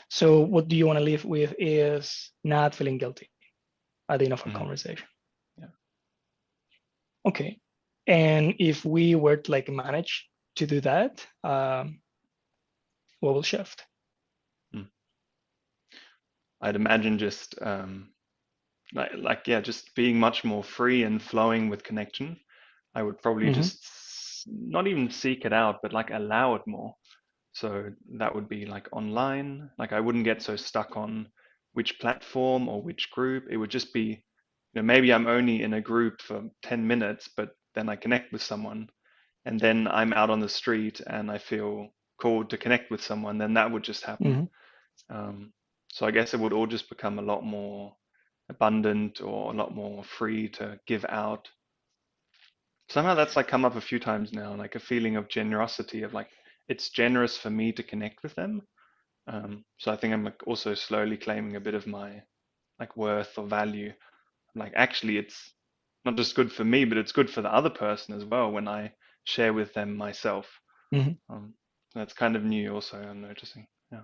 So what do you want to live with is not feeling guilty at the end of a conversation. Yeah. Okay. And if we were to like manage to do that, what will shift? I'd imagine just just being much more free and flowing with connection. I would probably just not even seek it out, but like allow it more. So that would be like online. Like I wouldn't get so stuck on which platform or which group. It would just be, maybe I'm only in a group for 10 minutes, but then I connect with someone and then I'm out on the street and I feel called to connect with someone, then that would just happen. So I guess it would all just become a lot more abundant or a lot more free to give out. Somehow that's like come up a few times now, like a feeling of generosity of like, it's generous for me to connect with them. So I think I'm like also slowly claiming a bit of my like worth or value. Like actually it's not just good for me, but it's good for the other person as well when I share with them myself. That's kind of new also, I'm noticing. Yeah.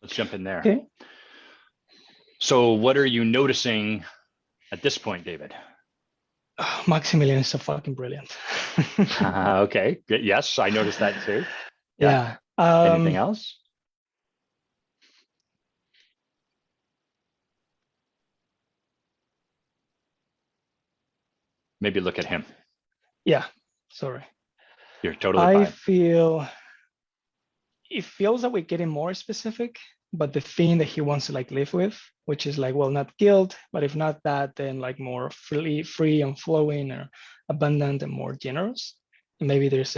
Let's jump in there. Okay. So what are you noticing at this point, David? Maximilian is so fucking brilliant. Okay, good. Yes, I noticed that too. Yeah. Anything else? Maybe look at him. Yeah, sorry. You're totally fine. It feels that we're getting more specific, but the thing that he wants to like live with, which is like, well, not guilt, but if not that, then like more free and flowing or abundant and more generous. And maybe there's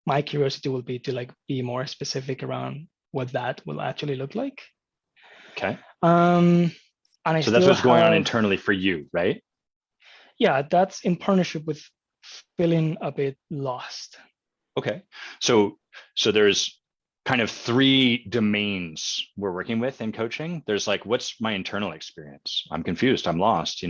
my curiosity will be to like be more specific around what that will actually look like. Okay. And so that's what's going on internally for you, right? Yeah, that's in partnership with feeling a bit lost. Okay. So there's kind of three domains we're working with in coaching. There's like, what's my internal experience? I'm confused. I'm lost,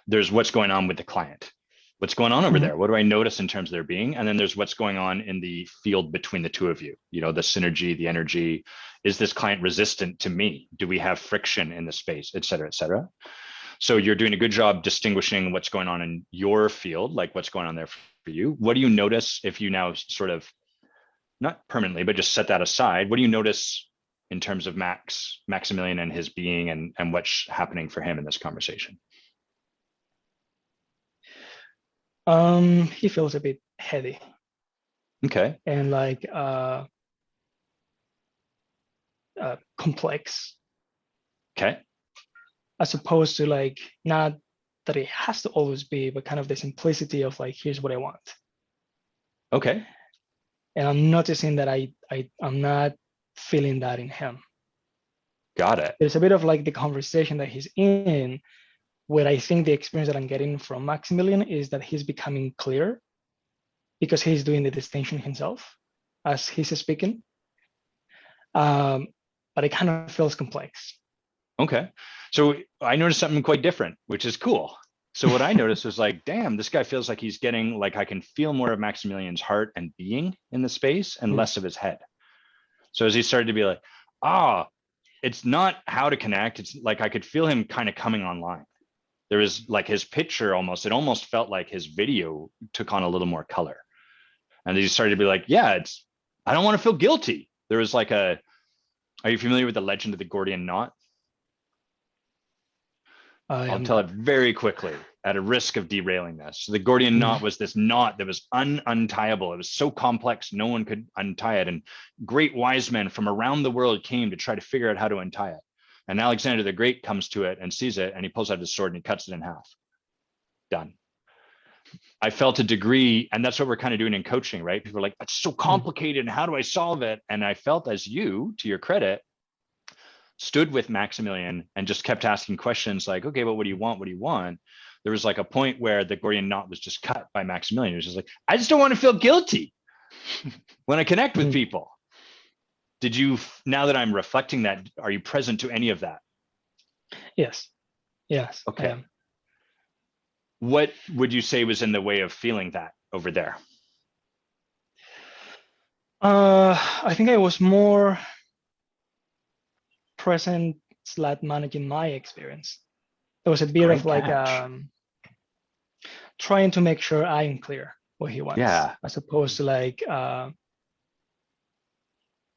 There's what's going on with the client. What's going on over there? What do I notice in terms of their being? And then there's what's going on in the field between the two of you, the synergy, the energy. Is this client resistant to me? Do we have friction in the space, et cetera, et cetera? So you're doing a good job distinguishing what's going on in your field, like what's going on there for you. What do you notice if you now sort of, not permanently, but just set that aside? What do you notice in terms of Maximilian and his being and what's happening for him in this conversation? He feels a bit heady. Okay. And like complex. Okay. As opposed to like, not that it has to always be, but kind of the simplicity of like, here's what I want. Okay. And I'm noticing that I'm not feeling that in him. Got it. There's a bit of like the conversation that he's in, where I think the experience that I'm getting from Maximilian is that he's becoming clear because he's doing the distinction himself as he's speaking. But it kind of feels complex. Okay. So I noticed something quite different, which is cool. So what I noticed was like, damn, this guy feels like he's getting, like, I can feel more of Maximilian's heart and being in the space and less of his head. So as he started to be like, it's not how to connect. It's like, I could feel him kind of coming online. There was like his picture it almost felt like his video took on a little more color. And he started to be like, yeah, I don't want to feel guilty. There was like are you familiar with the legend of the Gordian knot? I'll tell it very quickly at a risk of derailing this. So the Gordian knot was this knot that was untieable. It was so complex, no one could untie it. And great wise men from around the world came to try to figure out how to untie it. And Alexander the Great comes to it and sees it, and he pulls out his sword and he cuts it in half. Done. I felt a degree, and that's what we're kind of doing in coaching, right? People are like, it's so complicated, and how do I solve it? And I felt, as you, to your credit, stood with Maximilian and just kept asking questions like, okay, well, what do you want? What do you want? There was like a point where the Gordian knot was just cut by Maximilian. It was just like, I just don't want to feel guilty when I connect with people. Did you, now that I'm reflecting that, are you present to any of that? Yes. Yes. Okay. What would you say was in the way of feeling that over there? I think I was more present / managing my experience. There was a bit of like trying to make sure I'm clear what he wants, as opposed to like I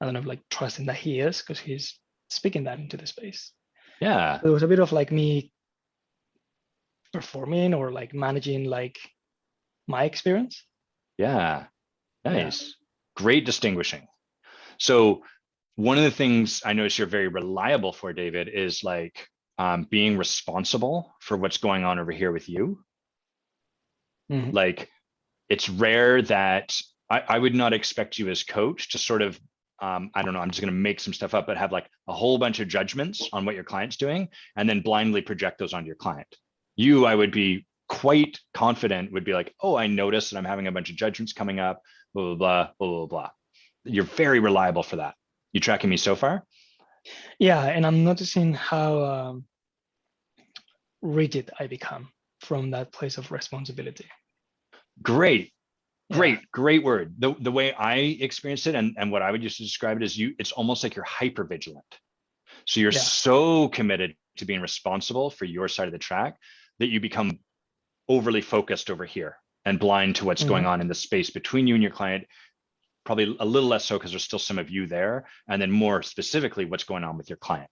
don't know, like trusting that he is, because he's speaking that into the space. Yeah. There was a bit of like me performing or like managing like my experience. Yeah. Nice. Yeah. Great distinguishing. So one of the things I notice you're very reliable for, David, is like being responsible for what's going on over here with you. Like, it's rare that I would not expect you as coach to sort of, I don't know, I'm just going to make some stuff up, but have like a whole bunch of judgments on what your client's doing and then blindly project those onto your client. You, I would be quite confident, would be like, oh, I noticed that I'm having a bunch of judgments coming up, blah, blah, blah, blah, blah, blah. You're very reliable for that. You tracking me so far? Yeah, and I'm noticing how rigid I become from that place of responsibility. Great. Great word. The way I experienced it and what I would use to describe it is it's almost like you're hyper vigilant. So you're so committed to being responsible for your side of the track that you become overly focused over here and blind to what's going on in the space between you and your client. Probably a little less so because there's still some of you there, and then more specifically what's going on with your client.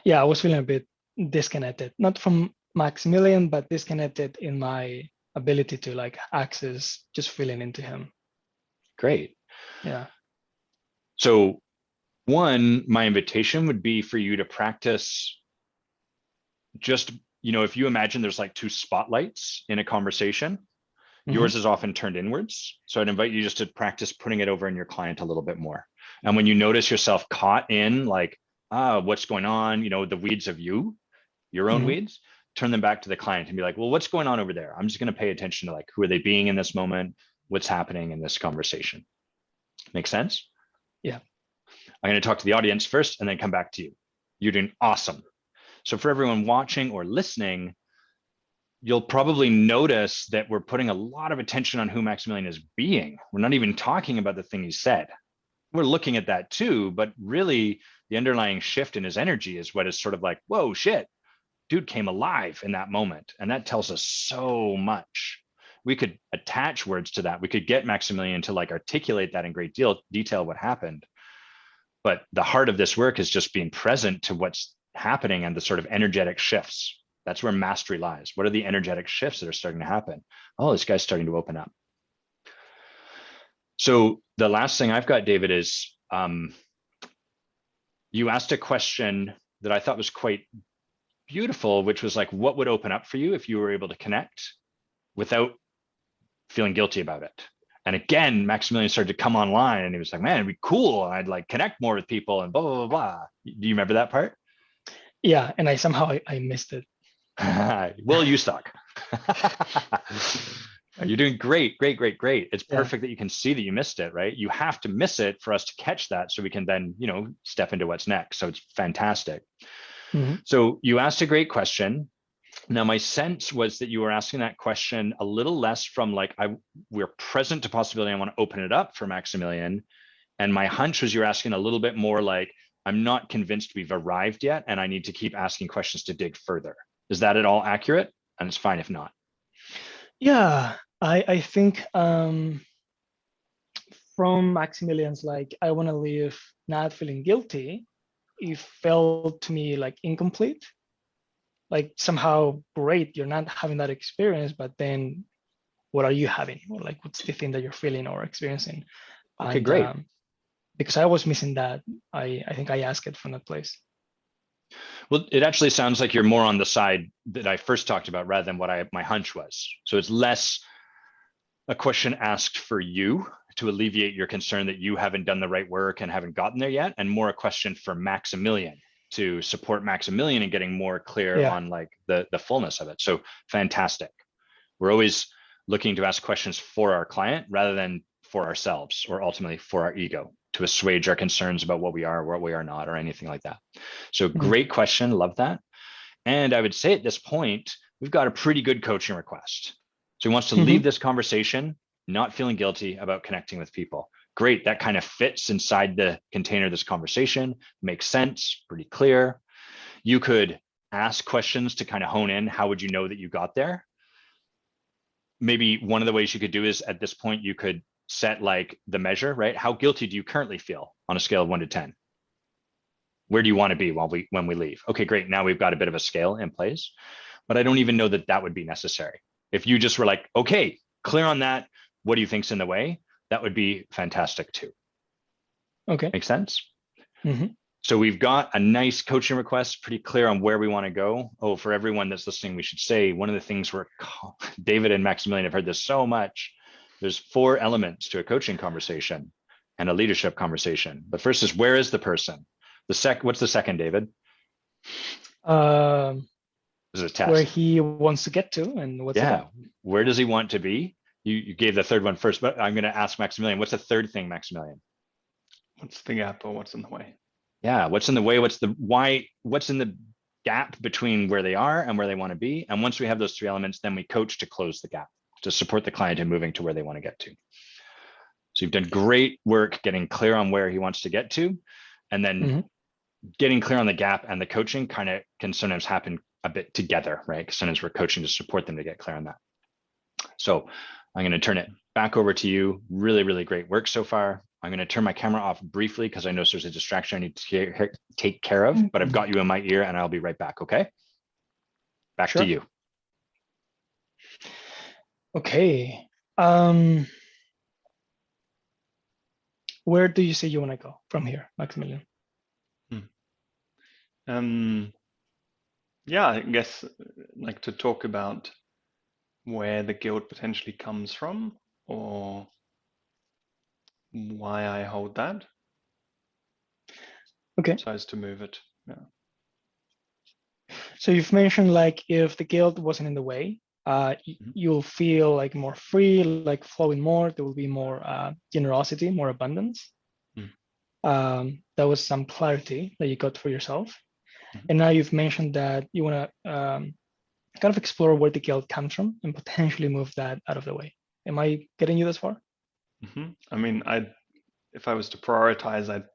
Yeah, I was feeling a bit disconnected, not from Maximilian, but disconnected in my ability to like access just feeling into him. Great. Yeah. So one, my invitation would be for you to practice just, if you imagine there's like two spotlights in a conversation, yours is often turned inwards. So I'd invite you just to practice putting it over in your client a little bit more. And when you notice yourself caught in like, what's going on, the weeds of your own weeds, turn them back to the client and be like, well, what's going on over there? I'm just going to pay attention to like, who are they being in this moment? What's happening in this conversation? Make sense? Yeah. I'm going to talk to the audience first and then come back to you. You're doing awesome. So for everyone watching or listening, you'll probably notice that we're putting a lot of attention on who Maximilian is being. We're not even talking about the thing he said. We're looking at that too, but really the underlying shift in his energy is what is sort of like, whoa, shit, dude came alive in that moment. And that tells us so much. We could attach words to that. We could get Maximilian to like articulate that in great detail what happened. But the heart of this work is just being present to what's happening and the sort of energetic shifts. That's where mastery lies. What are the energetic shifts that are starting to happen? Oh, this guy's starting to open up. So the last thing I've got, David, is you asked a question that I thought was quite beautiful, which was like, what would open up for you if you were able to connect without feeling guilty about it? And again, Maximilian started to come online and he was like, man, it'd be cool. I'd like connect more with people and blah, blah, blah, blah. Do you remember that part? Yeah, and I somehow I missed it. Well, you suck. You're doing great. It's perfect that you can see that you missed it, right? You have to miss it for us to catch that so we can then, step into what's next. So it's fantastic. So you asked a great question. Now, my sense was that you were asking that question a little less from like, we're present to possibility. I want to open it up for Maximilian. And my hunch was you're asking a little bit more like, I'm not convinced we've arrived yet, and I need to keep asking questions to dig further. Is that at all accurate? And it's fine if not. Yeah, I think from Maximilian's like, I want to leave not feeling guilty, it felt to me like incomplete. like somehow great, you're not having that experience, but then what are you having? Or like, what's the thing that you're feeling or experiencing? Okay, And great. because I was missing that, I think I asked it from that place. Well, it actually sounds like you're more on the side that I first talked about rather than what my hunch was. So it's less a question asked for you to alleviate your concern that you haven't done the right work and haven't gotten there yet, and more a question for Maximilian to support Maximilian in getting more clear Yeah. on like the fullness of it. So fantastic. We're always looking to ask questions for our client rather than for ourselves or ultimately for our ego to assuage our concerns about what we are not, or anything like that. So great question. Love that. And I would say at this point, we've got a pretty good coaching request. So he wants to leave this conversation not feeling guilty about connecting with people. Great. That kind of fits inside the container of this conversation, makes sense, pretty clear. You could ask questions to kind of hone in. How would you know that you got there? Maybe one of the ways you could do is at this point, you could set like the measure, right? How guilty do you currently feel on a scale of 1 to 10? Where do you want to be when we leave? Okay, great. Now we've got a bit of a scale in place, but I don't even know that that would be necessary. If you just were like, okay, clear on that, what do you think's in the way? That would be fantastic too. Okay. Make sense? So we've got a nice coaching request, pretty clear on where we want to go. Oh, for everyone that's listening, we should say one of the things David and Maximilian have heard this so much. There's 4 elements to a coaching conversation and a leadership conversation. The first is, where is the person? What's the second, David? This is a test. Where he wants to get to, and what's yeah, where does he want to be? You gave the third one first, but I'm going to ask Maximilian, what's the third thing, Maximilian? What's the gap, or what's in the way? Yeah, what's in the way? What's in the gap between where they are and where they want to be? And once we have those 3 elements, then we coach to close the gap, to support the client in moving to where they want to get to. So you've done great work getting clear on where he wants to get to, and then getting clear on the gap and the coaching kind of can sometimes happen a bit together, right? Because sometimes we're coaching to support them to get clear on that. So I'm going to turn it back over to you. Really, really great work so far. I'm going to turn my camera off briefly because I know there's a distraction I need to take care of, but I've got you in my ear and I'll be right back, okay? Back to you. Okay. Where do you say you want to go from here, Maximilian? Yeah, I guess like to talk about where the guilt potentially comes from, or why I hold that. Okay. So as to move it. Yeah. So you've mentioned like if the guilt wasn't in the way, you'll feel like more free, like flowing more. There will be more generosity, more abundance. That was some clarity that you got for yourself. And now you've mentioned that you want to kind of explore where the guilt comes from and potentially move that out of the way. Am I getting you this far? I mean, if I was to prioritize, I'd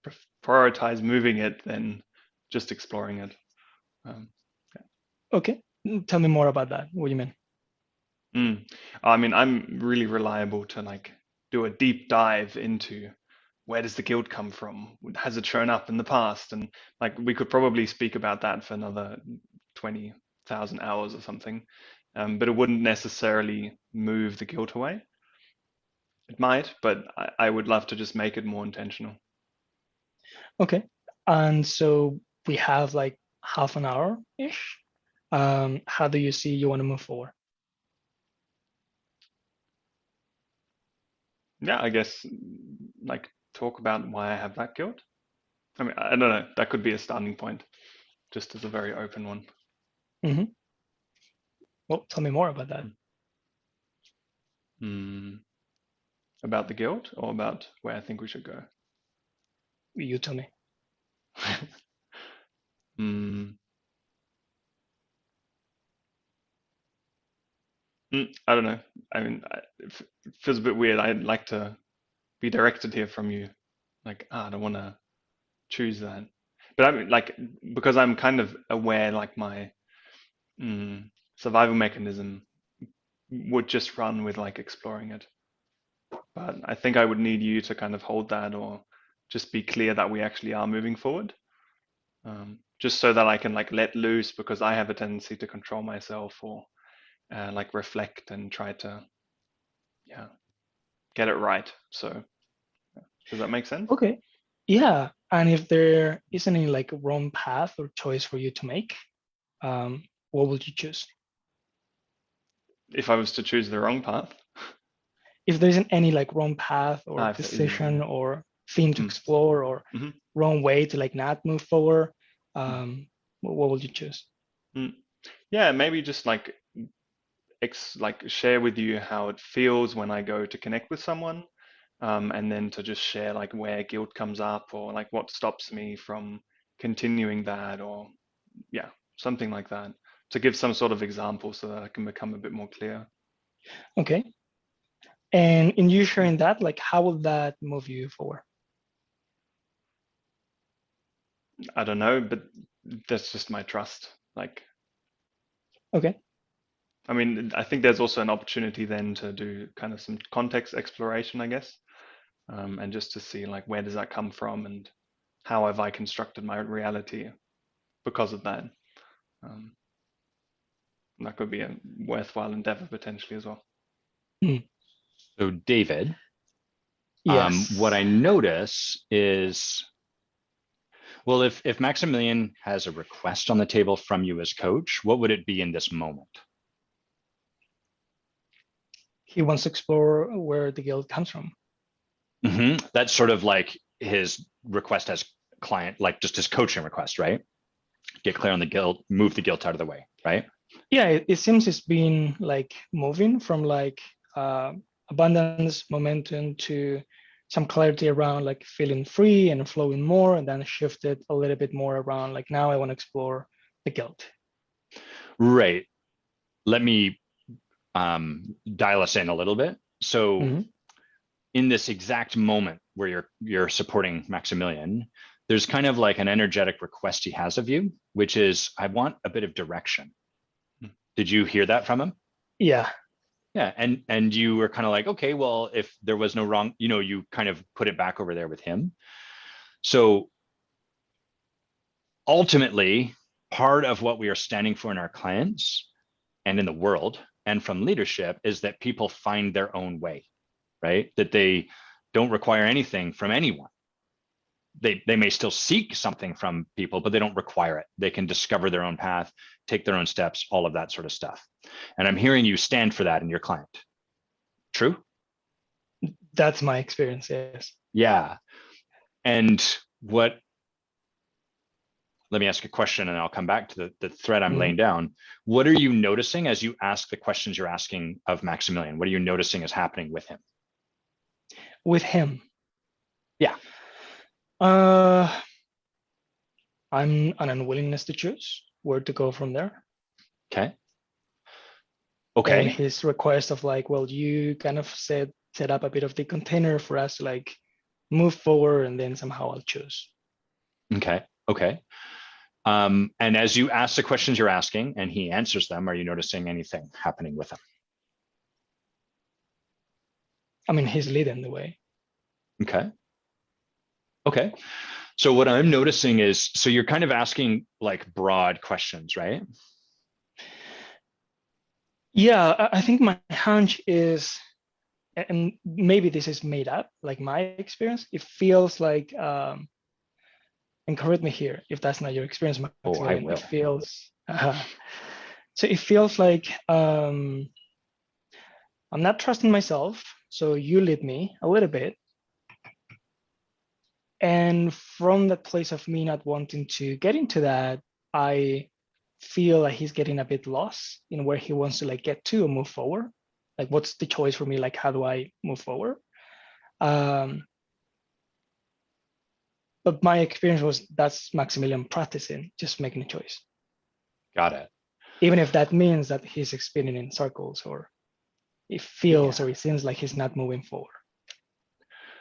prioritize moving it than just exploring it. Yeah. Okay, tell me more about that. What do you mean? I mean, I'm really reliable to like do a deep dive into where does the guilt come from? Has it shown up in the past? And like we could probably speak about that for another 20,000 hours or something, but it wouldn't necessarily move the guilt away. It might, but I would love to just make it more intentional. Okay, and so we have like half an hour-ish. How do you see you want to move forward? Yeah, I guess like talk about why I have that guilt. I mean, I don't know. That could be a starting point, just as a very open one. Well, tell me more about that. About the guilt, or about where I think we should go? You tell me. I don't know. I mean, it feels a bit weird. I'd like to be directed here from you. Like, I don't want to choose that. But I mean, like, because I'm kind of aware, like my survival mechanism would just run with like exploring it. But I think I would need you to kind of hold that, or just be clear that we actually are moving forward. just so that I can like let loose, because I have a tendency to control myself, or like reflect and try to, yeah, get it right. So does that make sense? Okay. Yeah. And if there isn't any like wrong path or choice for you to make, what would you choose? If I was to choose the wrong path, If there isn't any like wrong path or if there isn't decision any. or theme to Mm. explore or Mhm. wrong way to like not move forward, Mm. what would you choose? Mm. Yeah, maybe just like like share with you how it feels when I go to connect with someone, and then to just share like where guilt comes up, or like what stops me from continuing that, or yeah, something like that, to give some sort of example so that I can become a bit more clear. Okay. And in you sharing that, like how will that move you forward? I don't know, but that's just my trust. Like, Okay. I mean, I think there's also an opportunity then to do kind of some context exploration, I guess, and just to see like where does that come from, and how have I constructed my reality because of that. Um, that could be a worthwhile endeavor potentially as well. Hmm. So David, what Yes. I notice is, well, if Maximilian has a request on the table from you as coach, what would it be in this moment? He wants to explore where the guilt comes from. That's sort of like his request as client, like just his coaching request, right? Get clear on the guilt, move the guilt out of the way, right? Yeah, it seems it's been like moving from like abundance, momentum to some clarity around like feeling free and flowing more, and then shifted a little bit more around like now I want to explore the guilt. Right. Let me dial us in a little bit. So Mm-hmm. in this exact moment where you're supporting Maximilian, there's kind of like an energetic request he has of you, which is, I want a bit of direction. Did you hear that from him? Yeah. Yeah, and you were kind of like, okay, well, if there was no wrong, you kind of put it back over there with him. So ultimately, part of what we are standing for in our clients and in the world and from leadership is that people find their own way, right? That they don't require anything from anyone. They may still seek something from people, but they don't require it. They can discover their own path, take their own steps, all of that sort of stuff. And I'm hearing you stand for that in your client. True? That's my experience, yes. Yeah. And what, let me ask a question and I'll come back to the thread I'm Mm-hmm. laying down. What are you noticing as you ask the questions you're asking of Maximilian? What are you noticing is happening with him? With him. Yeah. I'm an unwillingness to choose where to go from there. Okay. And Okay. his request of like, well, you kind of set up a bit of the container for us to like move forward, and then somehow I'll choose. Okay. Okay. And as you ask the questions you're asking and he answers them, are you noticing anything happening with him? I mean, he's leading the way. Okay. Okay. So what I'm noticing is, so you're kind of asking like broad questions, right? Yeah, I think my hunch is, and maybe this is made up, like my experience, it feels like, and correct me here if that's not your experience, Oh, I Maximilian, it will. feels, so it feels like I'm not trusting myself, so you lead me a little bit. And from that place of me not wanting to get into that, I feel like he's getting a bit lost in where he wants to like get to or move forward. Like, what's the choice for me? Like, how do I move forward? But my experience was that's Maximilian practicing, just making a choice, Got it. even if that means that he's spinning in circles or it feels Yeah. or it seems like he's not moving forward.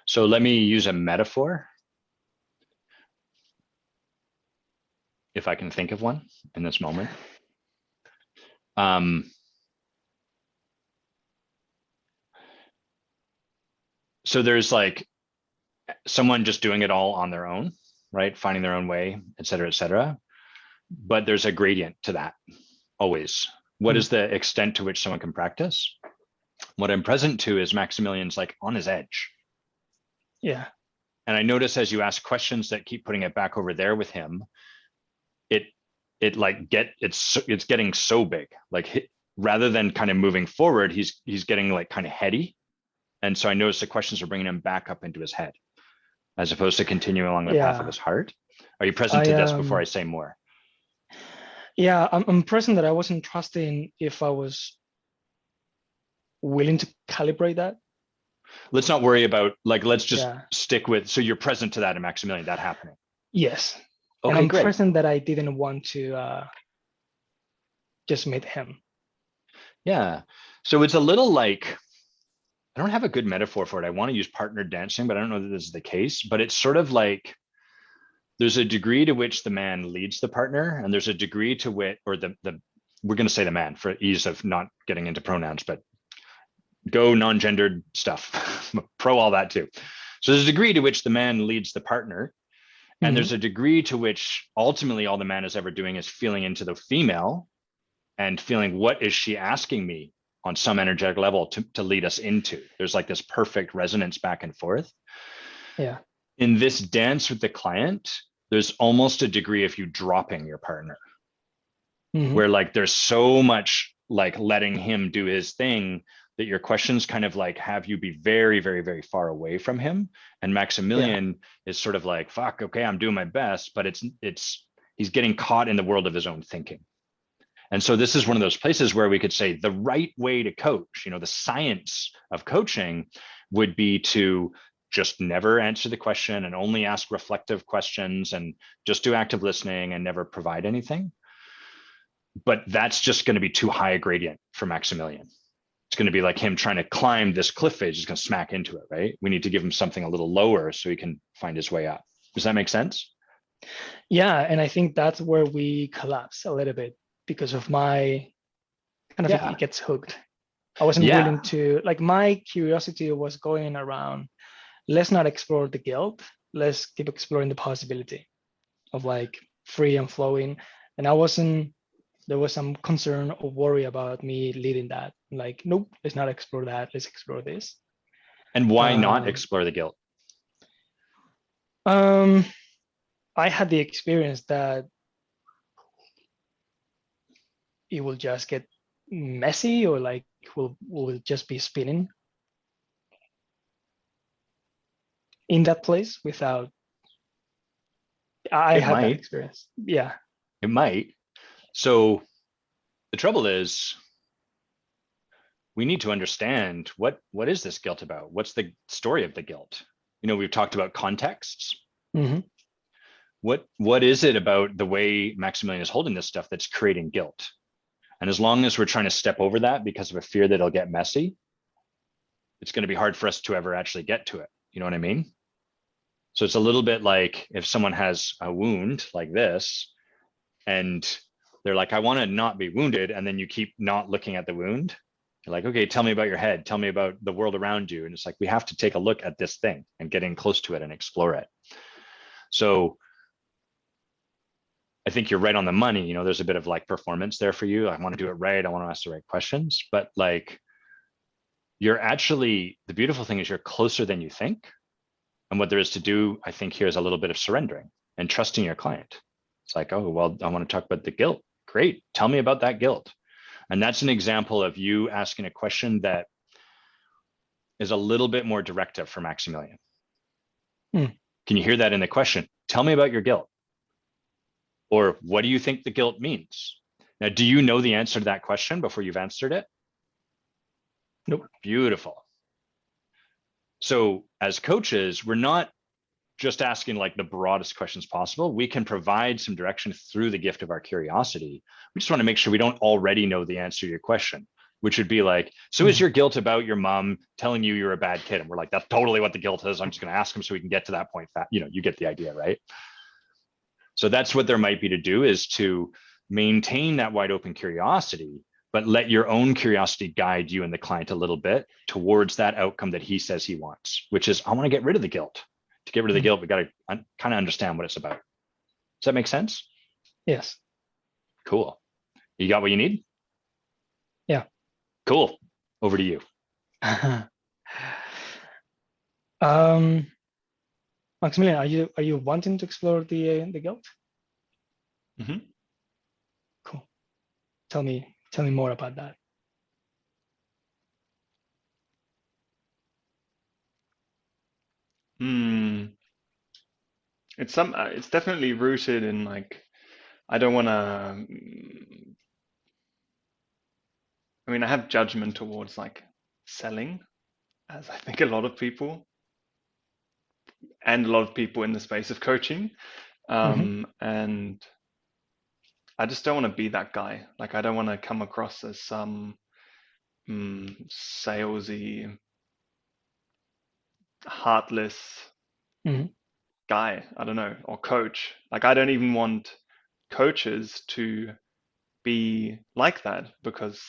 So let me use a metaphor, if I can think of one in this moment. So there's like someone just doing it all on their own, right? Finding their own way, et cetera, et cetera. But there's a gradient to that always. What is the extent to which someone can practice? What I'm present to is Maximilian's like on his edge. Yeah. And I notice as you ask questions that keep putting it back over there with him, it's getting so big. Like rather than kind of moving forward, he's getting like kind of heady. And so I notice the questions are bringing him back up into his head, as opposed to continuing along the path of his heart. Are you present to this before I say more? Yeah, I'm present that I wasn't trusting if I was willing to calibrate that. Let's not worry about, like, let's just stick with, so you're present to that in Maximilian, that happening. Yes. Okay, and I'm great. present that I didn't want to just meet him. Yeah. So it's a little like, I don't have a good metaphor for it. I want to use partner dancing, but I don't know that this is the case. But it's sort of like there's a degree to which the man leads the partner, and there's a degree to which, or we're going to say the man for ease of not getting into pronouns, but go non-gendered stuff, pro all that too. So there's a degree to which the man leads the partner, and there's a degree to which ultimately all the man is ever doing is feeling into the female and feeling, what is she asking me on some energetic level to lead us into? There's like this perfect resonance back and forth. Yeah. In this dance with the client, there's almost a degree of you dropping your partner, where like there's so much like letting him do his thing that your questions kind of like have you be very, very, very far away from him. And Maximilian is sort of like, fuck, okay, I'm doing my best, but he's getting caught in the world of his own thinking. And so this is one of those places where we could say the right way to coach, the science of coaching would be to just never answer the question and only ask reflective questions and just do active listening and never provide anything. But that's just going to be too high a gradient for Maximilian. It's going to be like him trying to climb this cliff face, he's going to smack into it, right? We need to give him something a little lower so he can find his way up. Does that make sense? Yeah, and I think that's where we collapse a little bit because of my kind of, it gets hooked. I wasn't willing to, like, my curiosity was going around, let's not explore the guilt, let's keep exploring the possibility of like free and flowing. And there was some concern or worry about me leading that. Like, nope, let's not explore that, let's explore this. And why not explore the guilt? I had the experience that it will just get messy, or like will just be spinning in that place without. I had that experience. Yeah, it might. So the trouble is, we need to understand what is this guilt about? What's the story of the guilt? We've talked about contexts. What is it about the way Maximilian is holding this stuff that's creating guilt? And as long as we're trying to step over that because of a fear that it'll get messy, it's going to be hard for us to ever actually get to it. You know what I mean? So it's a little bit like if someone has a wound like this and they're like, I want to not be wounded. And then you keep not looking at the wound. You're like, okay, tell me about your head. Tell me about the world around you. And it's like, we have to take a look at this thing and get in close to it and explore it. So I think you're right on the money. There's a bit of like performance there for you. I want to do it right. I want to ask the right questions, but like the beautiful thing is you're closer than you think. And what there is to do, I think here is a little bit of surrendering and trusting your client. It's like, oh, well, I want to talk about the guilt. Great. Tell me about that guilt. And that's an example of you asking a question that is a little bit more directive for Maximilian. Can you hear that in the question? Tell me about your guilt. Or what do you think the guilt means? Now, do you know the answer to that question before you've answered it? Nope. Beautiful. So as coaches, we're not just asking like the broadest questions possible. We can provide some direction through the gift of our curiosity. We just want to make sure we don't already know the answer to your question, which would be like, so is your guilt about your mom telling you you're a bad kid? And we're like, that's totally what the guilt is. I'm just going to ask him so we can get to that point. You get the idea, right? So that's what there might be to do, is to maintain that wide open curiosity, but let your own curiosity guide you and the client a little bit towards that outcome that he says he wants, which is, I want to get rid of the guilt. To get rid of the guilt, we got to kind of understand what it's about. Does that make sense? Yes. Cool. You got what you need? Yeah. Cool. Over to you. Maximilian, are you wanting to explore the guilt? Mm-hmm. Cool. Tell me more about that. It's definitely rooted in like, I don't want to. I mean, I have judgment towards like selling, as I think a lot of people, and a lot of people in the space of coaching. And I just don't want to be that guy. Like, I don't want to come across as some salesy, heartless guy. I don't know, or coach. Like, I don't even want coaches to be like that, because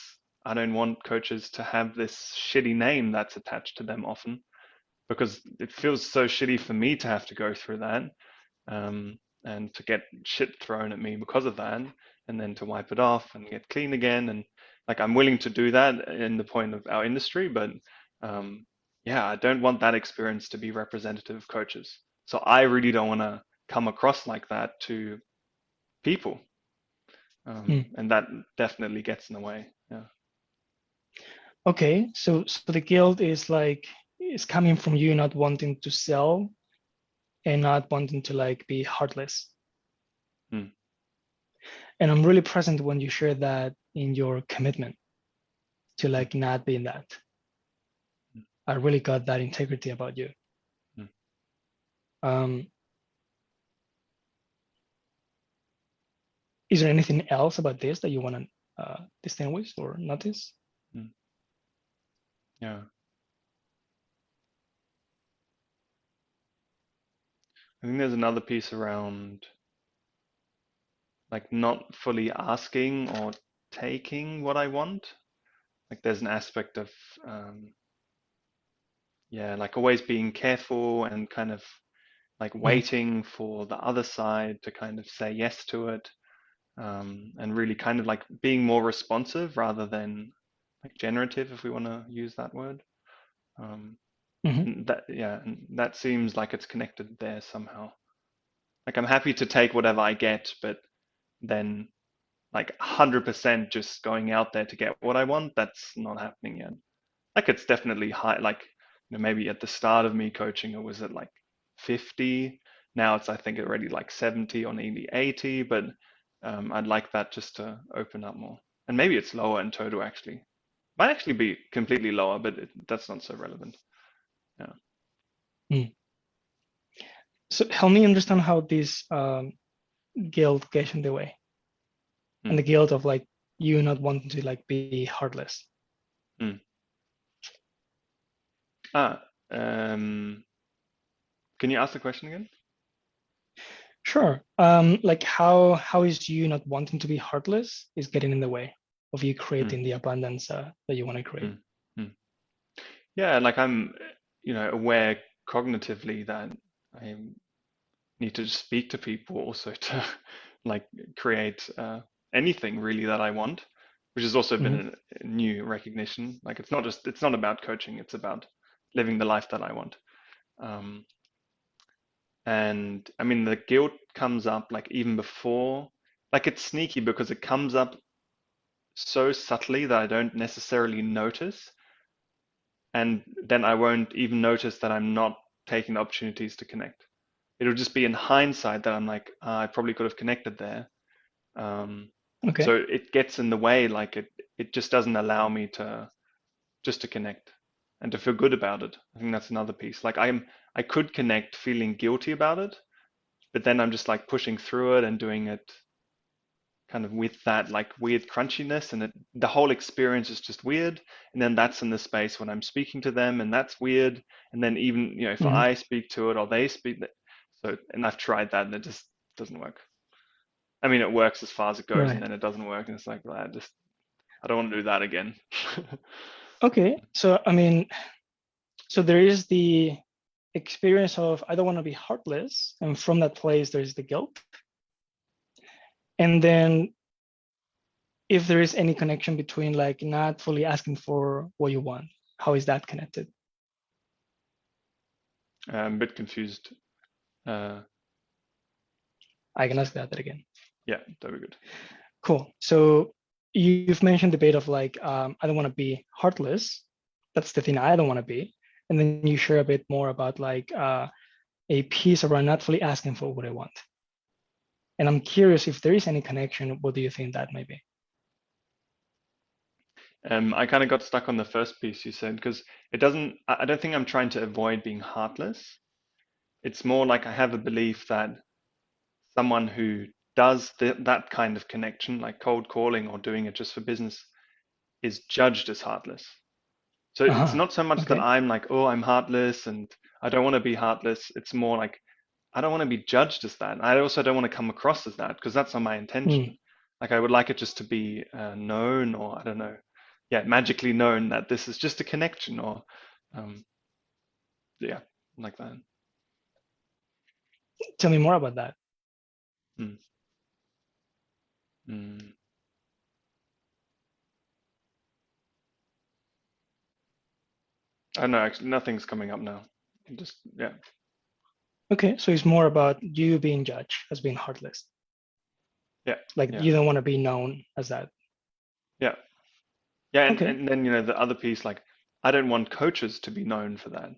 I don't want coaches to have this shitty name that's attached to them often, because it feels so shitty for me to have to go through that, and to get shit thrown at me because of that, and then to wipe it off and get clean again. And like, I'm willing to do that in the point of our industry, but yeah, I don't want that experience to be representative of coaches. So I really don't want to come across like that to people. And that definitely gets in the way. Yeah. Okay, so the guilt is coming from you not wanting to sell and not wanting to like be heartless. And I'm really present when you share that in your commitment to like not being that. I really got that integrity about you. Is there anything else about this that you want to distinguish or notice? Yeah. I think there's another piece around like not fully asking or taking what I want. Like, there's an aspect of yeah, like always being careful and kind of like waiting for the other side to kind of say yes to it, and really kind of like being more responsive rather than like generative, if we want to use that word. And that seems like it's connected there somehow. Like, I'm happy to take whatever I get, but then like 100% just going out there to get what I want, that's not happening yet. Like, it's definitely high. Like, maybe at the start of me coaching, it was at like 50. Now it's, I think, already like 70 or maybe 80. But I'd like that just to open up more. And maybe it's lower in total, actually. Might actually be completely lower, but that's not so relevant. Yeah. So help me understand how this guilt gets in the way, and the guilt of like you not wanting to like be heartless. Can you ask the question again? Sure. Like how is you not wanting to be heartless is getting in the way of you creating the abundance that you want to create? Yeah, like I'm, aware cognitively that I need to speak to people also to like create anything really that I want, which has also been a new recognition. Like, it's not about coaching, it's about living the life that I want. And I mean, the guilt comes up like even before, like, it's sneaky because it comes up so subtly that I don't necessarily notice. And then I won't even notice that I'm not taking opportunities to connect. It'll just be in hindsight that I'm like, I probably could have connected there. Okay. So it gets in the way, like it just doesn't allow me to connect and to feel good about it. I think that's another piece. Like, I could connect feeling guilty about it, but then I'm just like pushing through it and doing it kind of with that like weird crunchiness, and the whole experience is just weird. And then that's in the space when I'm speaking to them, and that's weird. And then even, if I speak to it or they speak, so, and I've tried that and it just doesn't work. I mean, it works as far as it goes, and then it doesn't work, and it's like, well, I don't want to do that again. Okay, so I mean, so there is the experience of I don't want to be heartless, and from that place there's the guilt. And then if there is any connection between like not fully asking for what you want, how is that connected? I'm a bit confused. I can ask that again. Yeah, that'd be good. Cool. So you've mentioned the bit of like, I don't want to be heartless. That's the thing I don't want to be. And then you share a bit more about like a piece around not fully asking for what I want. And I'm curious if there is any connection. What do you think that may be? I kind of got stuck on the first piece you said, because it doesn't, I don't think I'm trying to avoid being heartless. It's more like I have a belief that someone who does that kind of connection, like cold calling or doing it just for business, is judged as heartless. So it's not so much that I'm like, oh, I'm heartless and I don't want to be heartless. It's more like, I don't want to be judged as that. I also don't want to come across as that, because that's not my intention. Like I would like it just to be known, or I don't know, yeah, magically known that this is just a connection, or yeah, like that. Tell me more about that. Mm. Mm. I don't know, actually, nothing's coming up now. Just, yeah. Okay, so it's more about you being judged as being heartless. Yeah. Like yeah. you don't want to be known as that. Yeah. Yeah, and, Okay. and then, you know, the other piece, like, I don't want coaches to be known for that.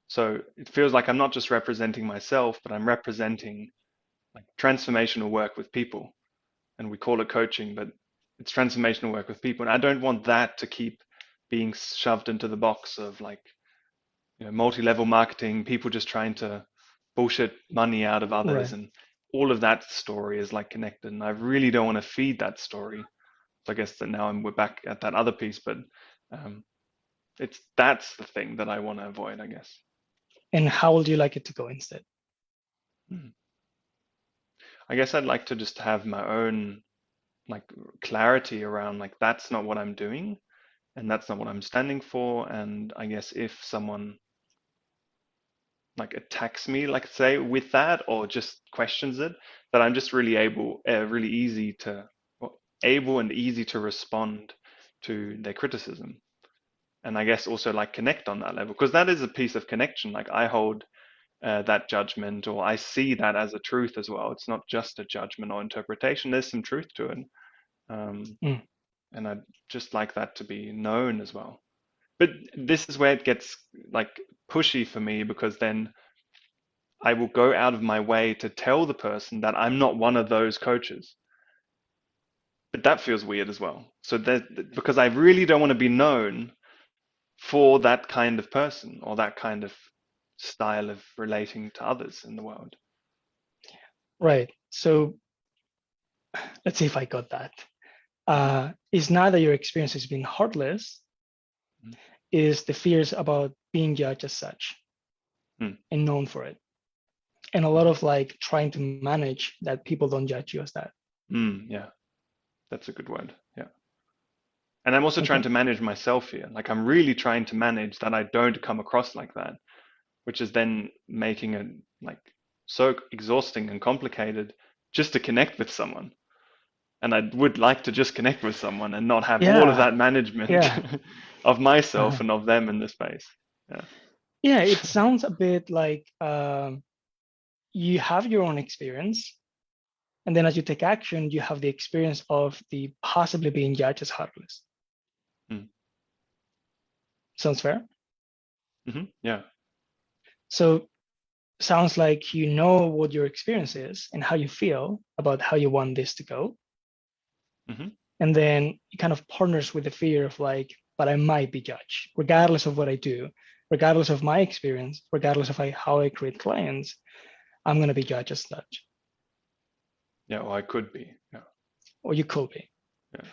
So it feels like I'm not just representing myself, but I'm representing like transformational work with people. And we call it coaching, but it's transformational work with people. And I don't want that to keep being shoved into the box of like, you know, multi-level marketing, people just trying to bullshit money out of others, and all of that story is like connected. And I really don't want to feed that story. So I guess that now we're back at that other piece, but that's the thing that I want to avoid, I guess. And how would you like it to go instead? I guess I'd like to just have my own like clarity around like that's not what I'm doing and that's not what I'm standing for. And I guess if someone like attacks me, like say with that, or just questions it, that I'm just really able and easy to respond to their criticism. And I guess also like connect on that level, because that is a piece of connection. Like I hold that judgment, or I see that as a truth as well. It's not just a judgment or interpretation. There's some truth to it. And I'd just like that to be known as well. But this is where it gets like pushy for me, because then I will go out of my way to tell the person that I'm not one of those coaches. But that feels weird as well. So because I really don't want to be known for that kind of person or that kind of style of relating to others in the world. Right. So let's see if I got that. It's not that your experience has been heartless, is the fears about being judged as such and known for it. And a lot of like trying to manage that people don't judge you as that. Yeah, that's a good word. Yeah. And I'm also trying to manage myself here. Like I'm really trying to manage that I don't come across like that, which is then making it like so exhausting and complicated just to connect with someone. And I would like to just connect with someone and not have all of that management of myself and of them in the space. Yeah, it sounds a bit like you have your own experience, and then as you take action, you have the experience of the possibly being judged as heartless. Sounds fair? Yeah. So sounds like you know what your experience is and how you feel about how you want this to go. And then it kind of partners with the fear of like, but I might be judged, regardless of what I do, regardless of my experience, regardless of how I create clients, I'm going to be judged as such. Yeah, or I could be. Yeah. Or you could be. Yeah.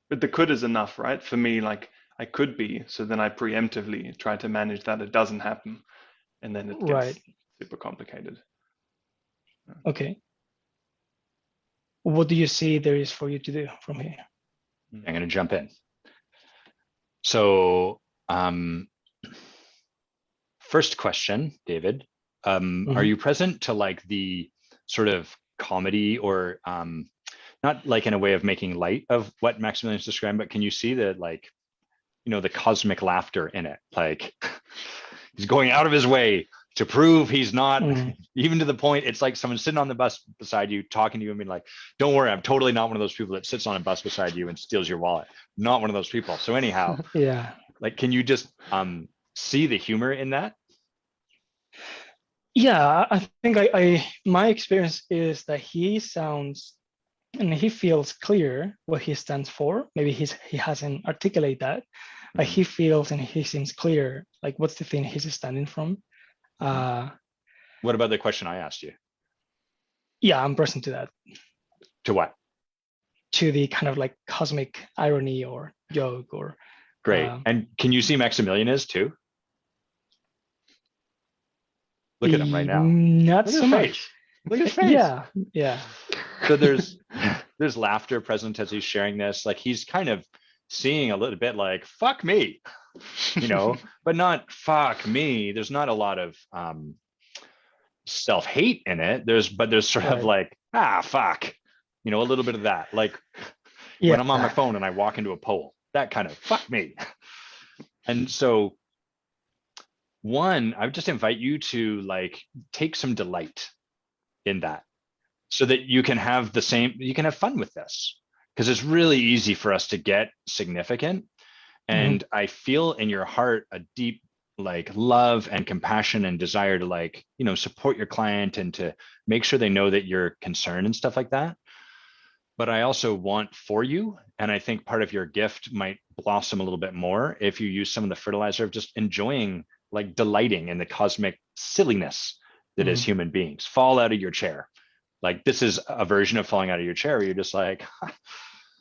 But the could is enough, right? For me, like I could be, so then I preemptively try to manage that it doesn't happen. And then it gets super complicated. Okay. What do you see there is for you to do from here? I'm going to jump in. So First question, David, are you present to like the sort of comedy or not like in a way of making light of what Maximilian's describing, but can you see the like, the cosmic laughter in it? Like he's going out of his way to prove he's not, even to the point, it's like someone sitting on the bus beside you, talking to you and being like, don't worry, I'm totally not one of those people that sits on a bus beside you and steals your wallet. Not one of those people. So anyhow, yeah. like, can you just see the humor in that? Yeah, I think my experience is that he sounds and he feels clear what he stands for. Maybe he hasn't articulated that, but he feels and he seems clear, like what's the thing he's standing from. What about the question I asked you? Yeah, I'm present to that. To what? To the kind of like cosmic irony or joke or. Great. And can you see Maximilian is too? Look at him right now. Not so much. Look at his face. Yeah, yeah. So there's laughter present as he's sharing this. Like he's kind of seeing a little bit like, fuck me, but not fuck me. There's not a lot of self-hate in it. There's sort of like, fuck, a little bit of that. Like when I'm on my phone and I walk into a pole, that kind of fuck me. And so I would just invite you to like take some delight in that so that you can have fun with this, because it's really easy for us to get significant. And I feel in your heart a deep like love and compassion and desire to like, support your client and to make sure they know that you're concerned and stuff like that. But I also want for you, and I think part of your gift might blossom a little bit more if you use some of the fertilizer of just enjoying, like delighting in the cosmic silliness that is human beings. Fall out of your chair. Like this is a version of falling out of your chair where you're just like,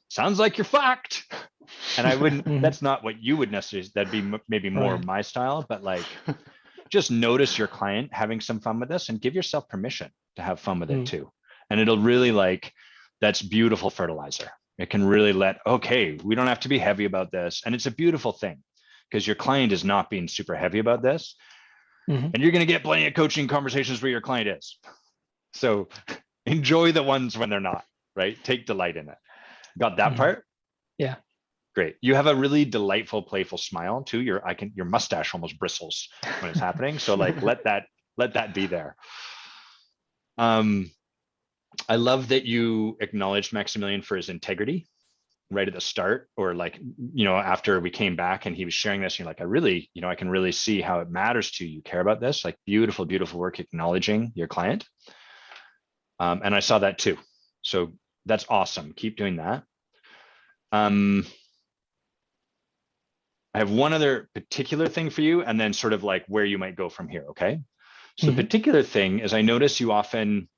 sounds like you're fucked. And I wouldn't, that's not what you would necessarily, that'd be maybe more my style, but like, just notice your client having some fun with this and give yourself permission to have fun with it too. And it'll really like, that's beautiful fertilizer. It can really okay, we don't have to be heavy about this. And it's a beautiful thing because your client is not being super heavy about this. And you're going to get plenty of coaching conversations where your client is. So enjoy the ones when they're not, right? Take delight in it. Got that part? Yeah. Great. You have a really delightful, playful smile too. Your mustache almost bristles when it's happening. So like, let that be there. I love that you acknowledged Maximilian for his integrity right at the start, or like, after we came back and he was sharing this, you're like, I can really see how it matters to you. You care about this, like beautiful, beautiful work, acknowledging your client. And I saw that too. So that's awesome. Keep doing that. I have one other particular thing for you and then sort of like where you might go from here. Okay. So the particular thing is I notice you often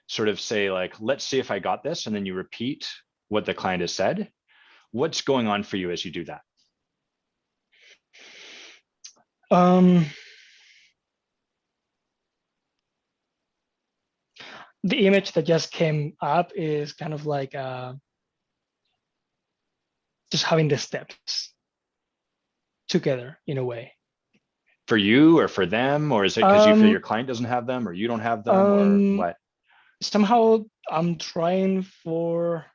sort of say like, let's see if I got this. And then you repeat what the client has said. What's going on for you as you do that? The image that just came up is kind of like just having the steps together in a way. For you or for them, or is it because you feel your client doesn't have them or you don't have them or what? Somehow I'm trying for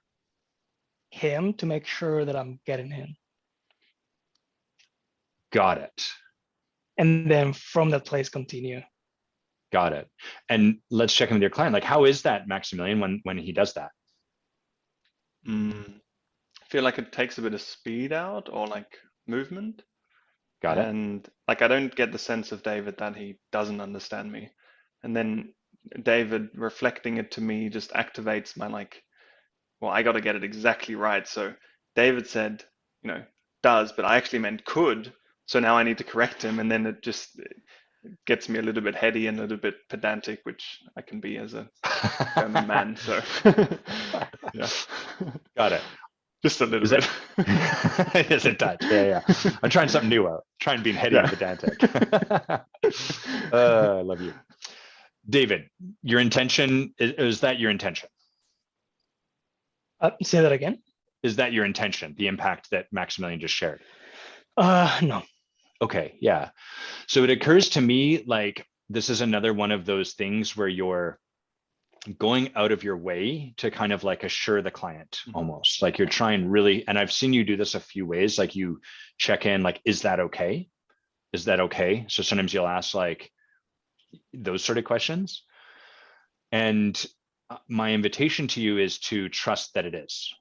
him to make sure that I'm getting him. Got it. And then from that place continue. Got it. And let's check in with your client. Like, how is that Maximilian when he does that? I feel like it takes a bit of speed out or like movement. Got it. And like, I don't get the sense of David that he doesn't understand me. And then David reflecting it to me just activates my like, well, I got to get it exactly right. So David said, does, but I actually meant could. So now I need to correct him. And then it just gets me a little bit heady and a little bit pedantic, which I can be as a German man. So yeah. Got it. Just a little bit. It's a touch. Yeah. I'm trying something new out. Trying being heady and pedantic. I love you. David, your intention, is that your intention? Say that again. Is that your intention, the impact that Maximilian just shared? No. Okay, yeah. So it occurs to me like this is another one of those things where you're going out of your way to kind of like assure the client almost. Like you're trying really, and I've seen you do this a few ways, like you check in, like, is that okay? Is that okay? So sometimes you'll ask like those sort of questions. And my invitation to you is to trust that it is,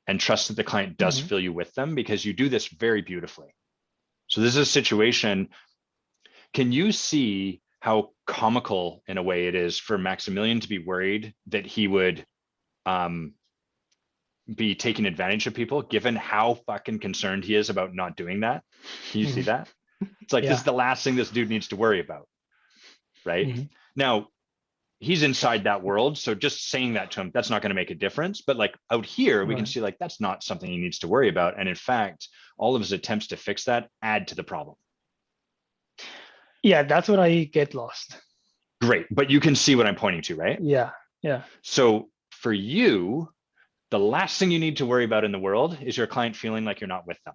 and trust that the client does feel you with them, because you do this very beautifully. So this is a situation. Can you see how comical in a way it is for Maximilian to be worried that he would be taking advantage of people, given how fucking concerned he is about not doing that? Can you see that? It's like, this is the last thing this dude needs to worry about, right? Now, he's inside that world, so just saying that to him, that's not going to make a difference. But like out here, we can see like that's not something he needs to worry about. And in fact, all of his attempts to fix that add to the problem. Yeah, that's what I get lost. Great, but you can see what I'm pointing to, right? Yeah. So for you, the last thing you need to worry about in the world is your client feeling like you're not with them.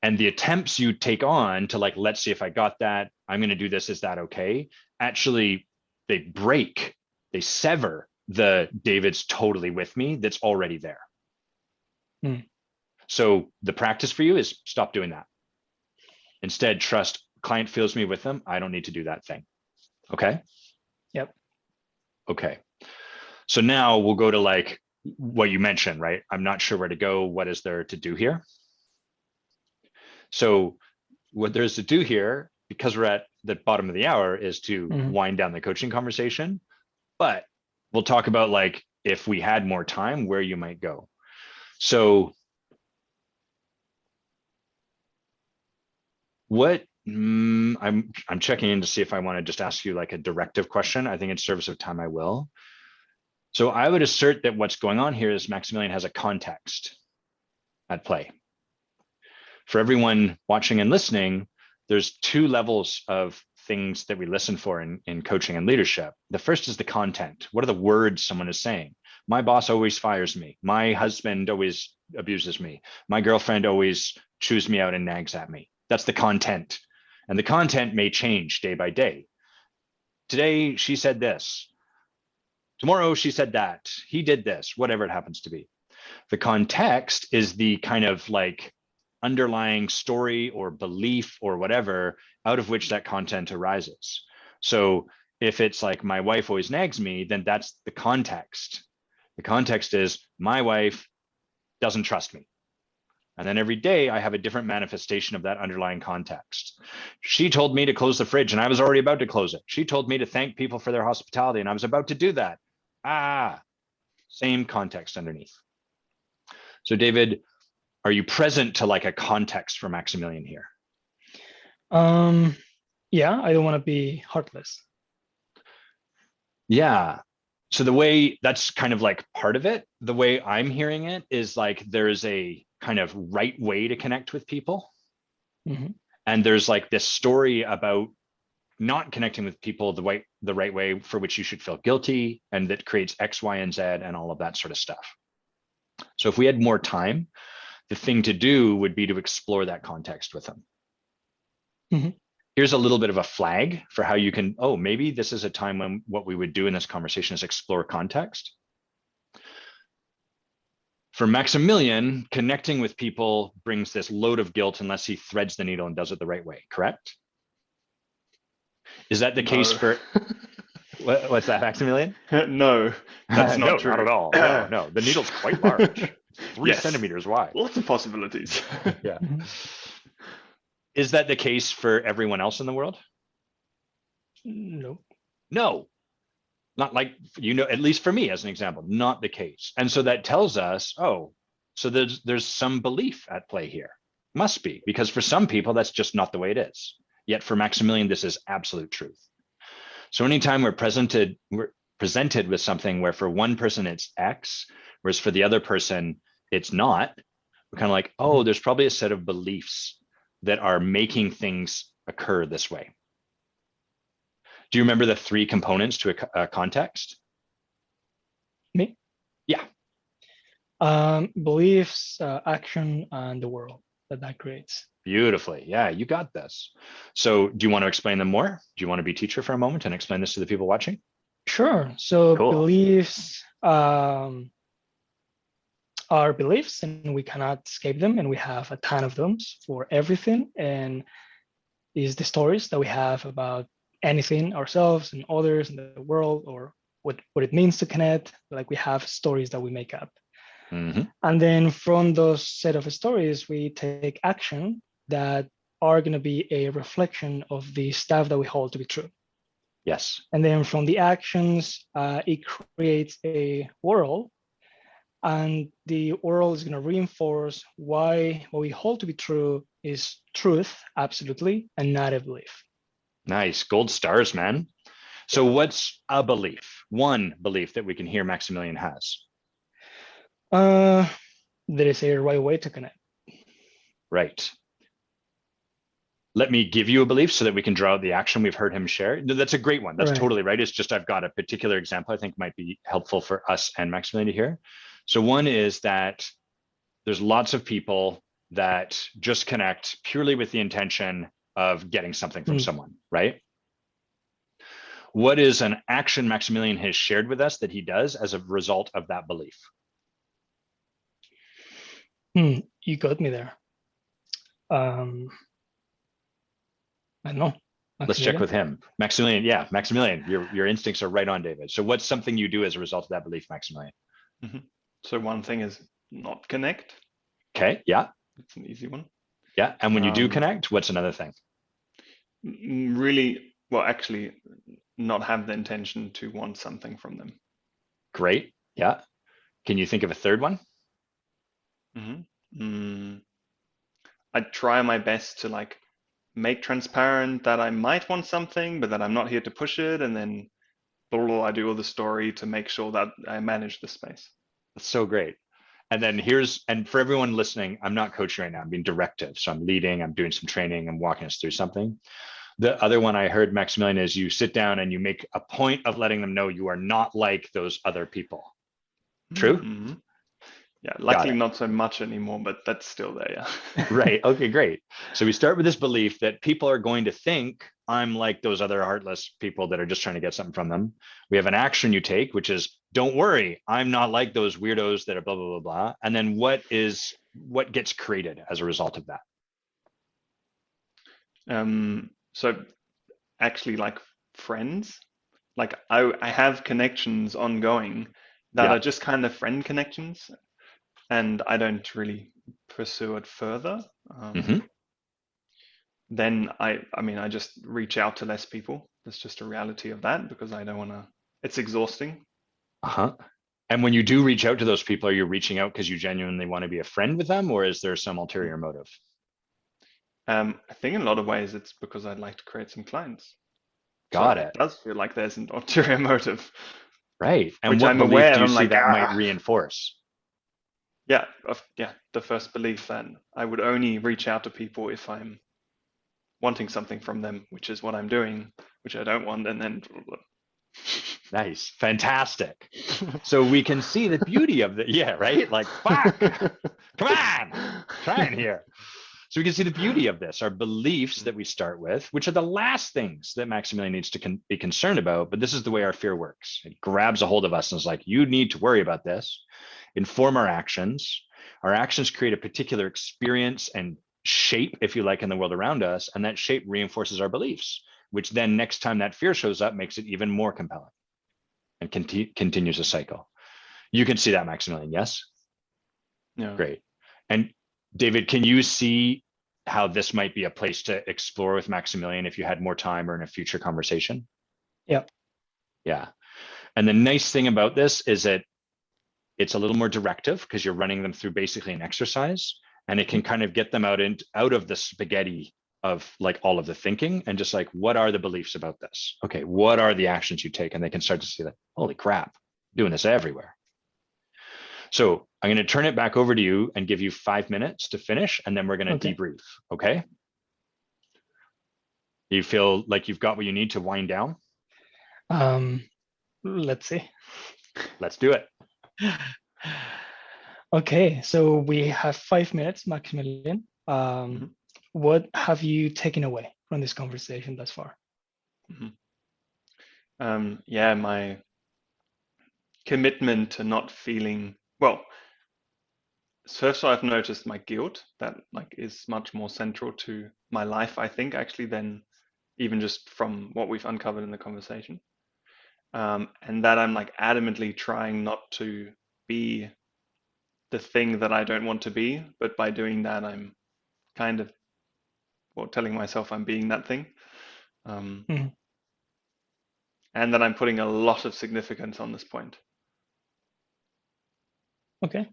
And the attempts you take on to like, let's see if I got that, I'm going to do this, is that okay? Actually, they sever the David's totally with me that's already there. So the practice for you is stop doing that. Instead, trust client feels me with them. I don't need to do that thing. Okay? Yep. Okay. So now we'll go to like what you mentioned, right? I'm not sure where to go. What is there to do here? So what there's to do here, because we're at the bottom of the hour, is to wind down the coaching conversation. But we'll talk about like, if we had more time, where you might go. So what I'm checking in to see if I want to just ask you like a directive question. I think in service of time, I will. So I would assert that what's going on here is Maximilian has a context at play. For everyone watching and listening, there's two levels of things that we listen for in coaching and leadership. The first is the content. What are the words someone is saying? My boss always fires me. My husband always abuses me. My girlfriend always chews me out and nags at me. That's the content. And the content may change day by day. Today, she said this. Tomorrow, she said that. He did this, whatever it happens to be. The context is the kind of like underlying story or belief or whatever out of which that content arises. So if it's like my wife always nags me, then that's the context. The context is my wife doesn't trust me. And then every day I have a different manifestation of that underlying context. She told me to close the fridge and I was already about to close it. She told me to thank people for their hospitality and I was about to do that. Same context underneath. So David, are you present to like a context for Maximilian here? Yeah, I don't want to be heartless. Yeah. So the way that's kind of like part of it, the way I'm hearing it is like there's a kind of right way to connect with people. And there's like this story about not connecting with people the right way, for which you should feel guilty, and that creates X, Y, and Z and all of that sort of stuff. So if we had more time, the thing to do would be to explore that context with them. Here's a little bit of a flag for how you can, maybe this is a time when what we would do in this conversation is explore context. For Maximilian, connecting with people brings this load of guilt unless he threads the needle and does it the right way, correct? Is that the case for, what's that, Maximilian? No, that's not true. Not at all. No, the needle's quite large. 3 centimeters wide. Lots of possibilities. Yeah. Is that the case for everyone else in the world? No. Not like, at least for me as an example, not the case. And so that tells us, so there's some belief at play here. Must be, because for some people, that's just not the way it is. Yet for Maximilian, this is absolute truth. So anytime we're presented with something where for one person it's X, whereas for the other person it's not, we're kind of like, there's probably a set of beliefs that are making things occur this way. Do you remember the 3 components to a context? Me? Yeah. Beliefs, action, and the world. that creates. Beautifully. Yeah, you got this. So do you want to explain them more? Do you want to be teacher for a moment and explain this to the people watching? Sure. So Cool. beliefs are beliefs, and we cannot escape them. And we have a ton of them for everything. And is the stories that we have about anything, ourselves and others in the world, or what it means to connect. Like we have stories that we make up. Mm-hmm. And then from those set of stories, we take action that are going to be a reflection of the stuff that we hold to be true. Yes. And then from the actions, it creates a world, and the world is going to reinforce why what we hold to be true is truth, absolutely, and not a belief. Nice. Gold stars, man. So what's a belief? One belief that we can hear Maximilian has. There is a right way to connect. Right. Let me give you a belief so that we can draw out the action we've heard him share. That's a great one. That's Right. totally right. It's just I've got a particular example I think might be helpful for us and Maximilian to hear. So one is that there's lots of people that just connect purely with the intention of getting something from someone, right? What is an action Maximilian has shared with us that he does as a result of that belief? You got me there. I don't know. Let's check with him. Maximilian, yeah, Maximilian, your instincts are right on, David. So what's something you do as a result of that belief, Maximilian? Mm-hmm. So one thing is not connect. Okay, yeah. It's an easy one. Yeah, and when you do connect, what's another thing? Really, well, actually, not have the intention to want something from them. Great, yeah. Can you think of a third one? I try my best to like make transparent that I might want something, but that I'm not here to push it, and then I do all the story to make sure that I manage the space. That's so great. And then and for everyone listening, I'm not coaching right now, I'm being directive. So I'm leading, I'm doing some training, I'm walking us through something. The other one I heard, Maximilian, is you sit down and you make a point of letting them know you are not like those other people. True? Mm-hmm. Yeah, luckily not so much anymore, but that's still there, yeah. Right, okay, great. So we start with this belief that people are going to think I'm like those other heartless people that are just trying to get something from them. We have an action you take, which is, don't worry, I'm not like those weirdos that are blah, blah, blah, blah. And then what gets created as a result of that? So actually like friends, like I have connections ongoing that are just kind of friend connections, and I don't really pursue it further. Then I just reach out to less people. That's just a reality of that, because I don't want to, it's exhausting. And when you do reach out to those people, are you reaching out because you genuinely want to be a friend with them, or is there some ulterior motive? I think in a lot of ways it's because I'd like to create some clients. Got it. It does feel like there's an ulterior motive. Right. And which what I'm belief aware do you I'm see like, that might reinforce? Yeah, the first belief that I would only reach out to people if I'm wanting something from them, which is what I'm doing, which I don't want, and then Nice, fantastic. So we can see the beauty of right? Like, fuck, come on, try in here. So we can see the beauty of this, our beliefs that we start with, which are the last things that Maximilian needs to be concerned about. But this is the way our fear works. It grabs a hold of us and is like, you need to worry about this. Inform our actions. Our actions create a particular experience and shape, if you like, in the world around us. And that shape reinforces our beliefs, which then next time that fear shows up makes it even more compelling and continues a cycle. You can see that, Maximilian, yes? Yeah. Great. And David, can you see how this might be a place to explore with Maximilian if you had more time or in a future conversation? Yeah. Yeah. And the nice thing about this is that it's a little more directive because you're running them through basically an exercise, and it can kind of get them out of the spaghetti of like all of the thinking and just like, what are the beliefs about this? Okay, what are the actions you take? And they can start to see that, holy crap, doing this everywhere. So I'm going to turn it back over to you and give you 5 minutes to finish, and then we're going to debrief. Okay. You feel like you've got what you need to wind down? Let's see. Let's do it. Okay, so we have 5 minutes, Maximilian. What have you taken away from this conversation thus far? Yeah, my commitment to not feeling, well, first of all, I've noticed my guilt that like is much more central to my life, I think, actually, than even just from what we've uncovered in the conversation. And that I'm like adamantly trying not to be the thing that I don't want to be, but by doing that, I'm kind of, well, telling myself I'm being that thing. And that I'm putting a lot of significance on this point. Okay.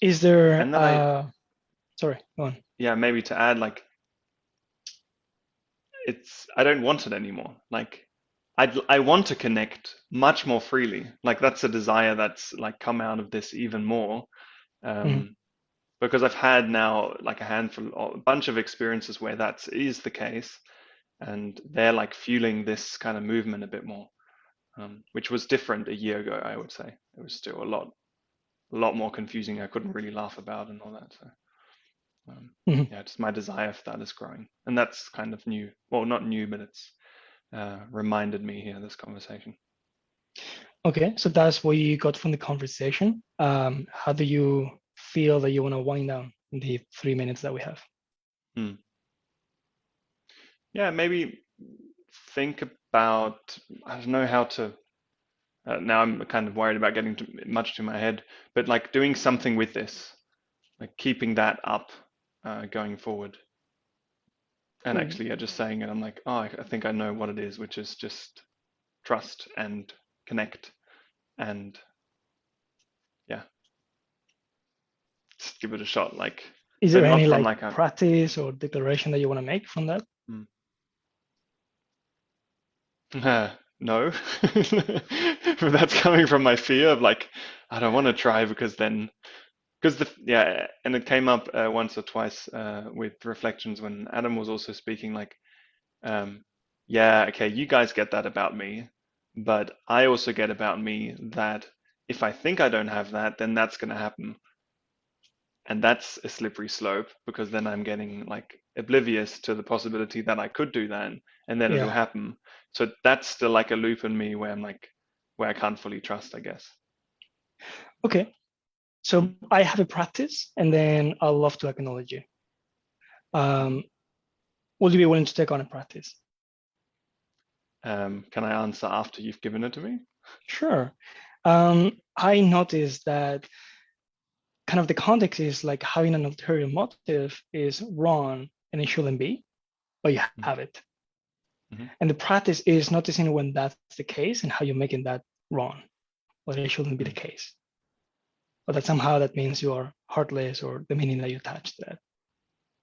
Is there, And then sorry, go on. yeah, maybe to add, like, I don't want it anymore. Like, I want to connect much more freely. Like, that's a desire that's like come out of this even more. Because I've had now like a bunch of experiences where that is the case, and they're like fueling this kind of movement a bit more, which was different a year ago, I would say. It was still a lot more confusing. I couldn't really laugh about and all that. So yeah, just my desire for that is growing, and that's kind of new. Well, not new, but it's reminded me here this conversation. Okay, so that's what you got from the conversation. How do you feel that you want to wind down in the 3 minutes that we have? Yeah, maybe think about, I don't know how to, now I'm kind of worried about getting much to my head, but like doing something with this, like keeping that up going forward. And actually, yeah, just saying it, I'm like, oh, I think I know what it is, which is just trust and connect and yeah, just give it a shot. Like, is but there not any from like like a practice or declaration that you want to make from that? no. But that's coming from my fear of like, I don't want to try because then, because yeah, and it came up once or twice with reflections when Adam was also speaking, like, yeah, okay, you guys get that about me, but I also get about me that if I think I don't have that, then that's going to happen. And that's a slippery slope because then I'm getting like oblivious to the possibility that I could do that and then it'll happen. So that's still like a loop in me where I'm like, where I can't fully trust, I guess. Okay. So I have a practice and then I'd love to acknowledge you. Will you be willing to take on a practice? Can I answer after you've given it to me? Sure. I noticed that kind of the context is like having an ulterior motive is wrong and it shouldn't be, but you have it. And the practice is noticing when that's the case and how you're making that wrong, but it shouldn't be the case. But that somehow that means you are heartless or the meaning that you attach to that.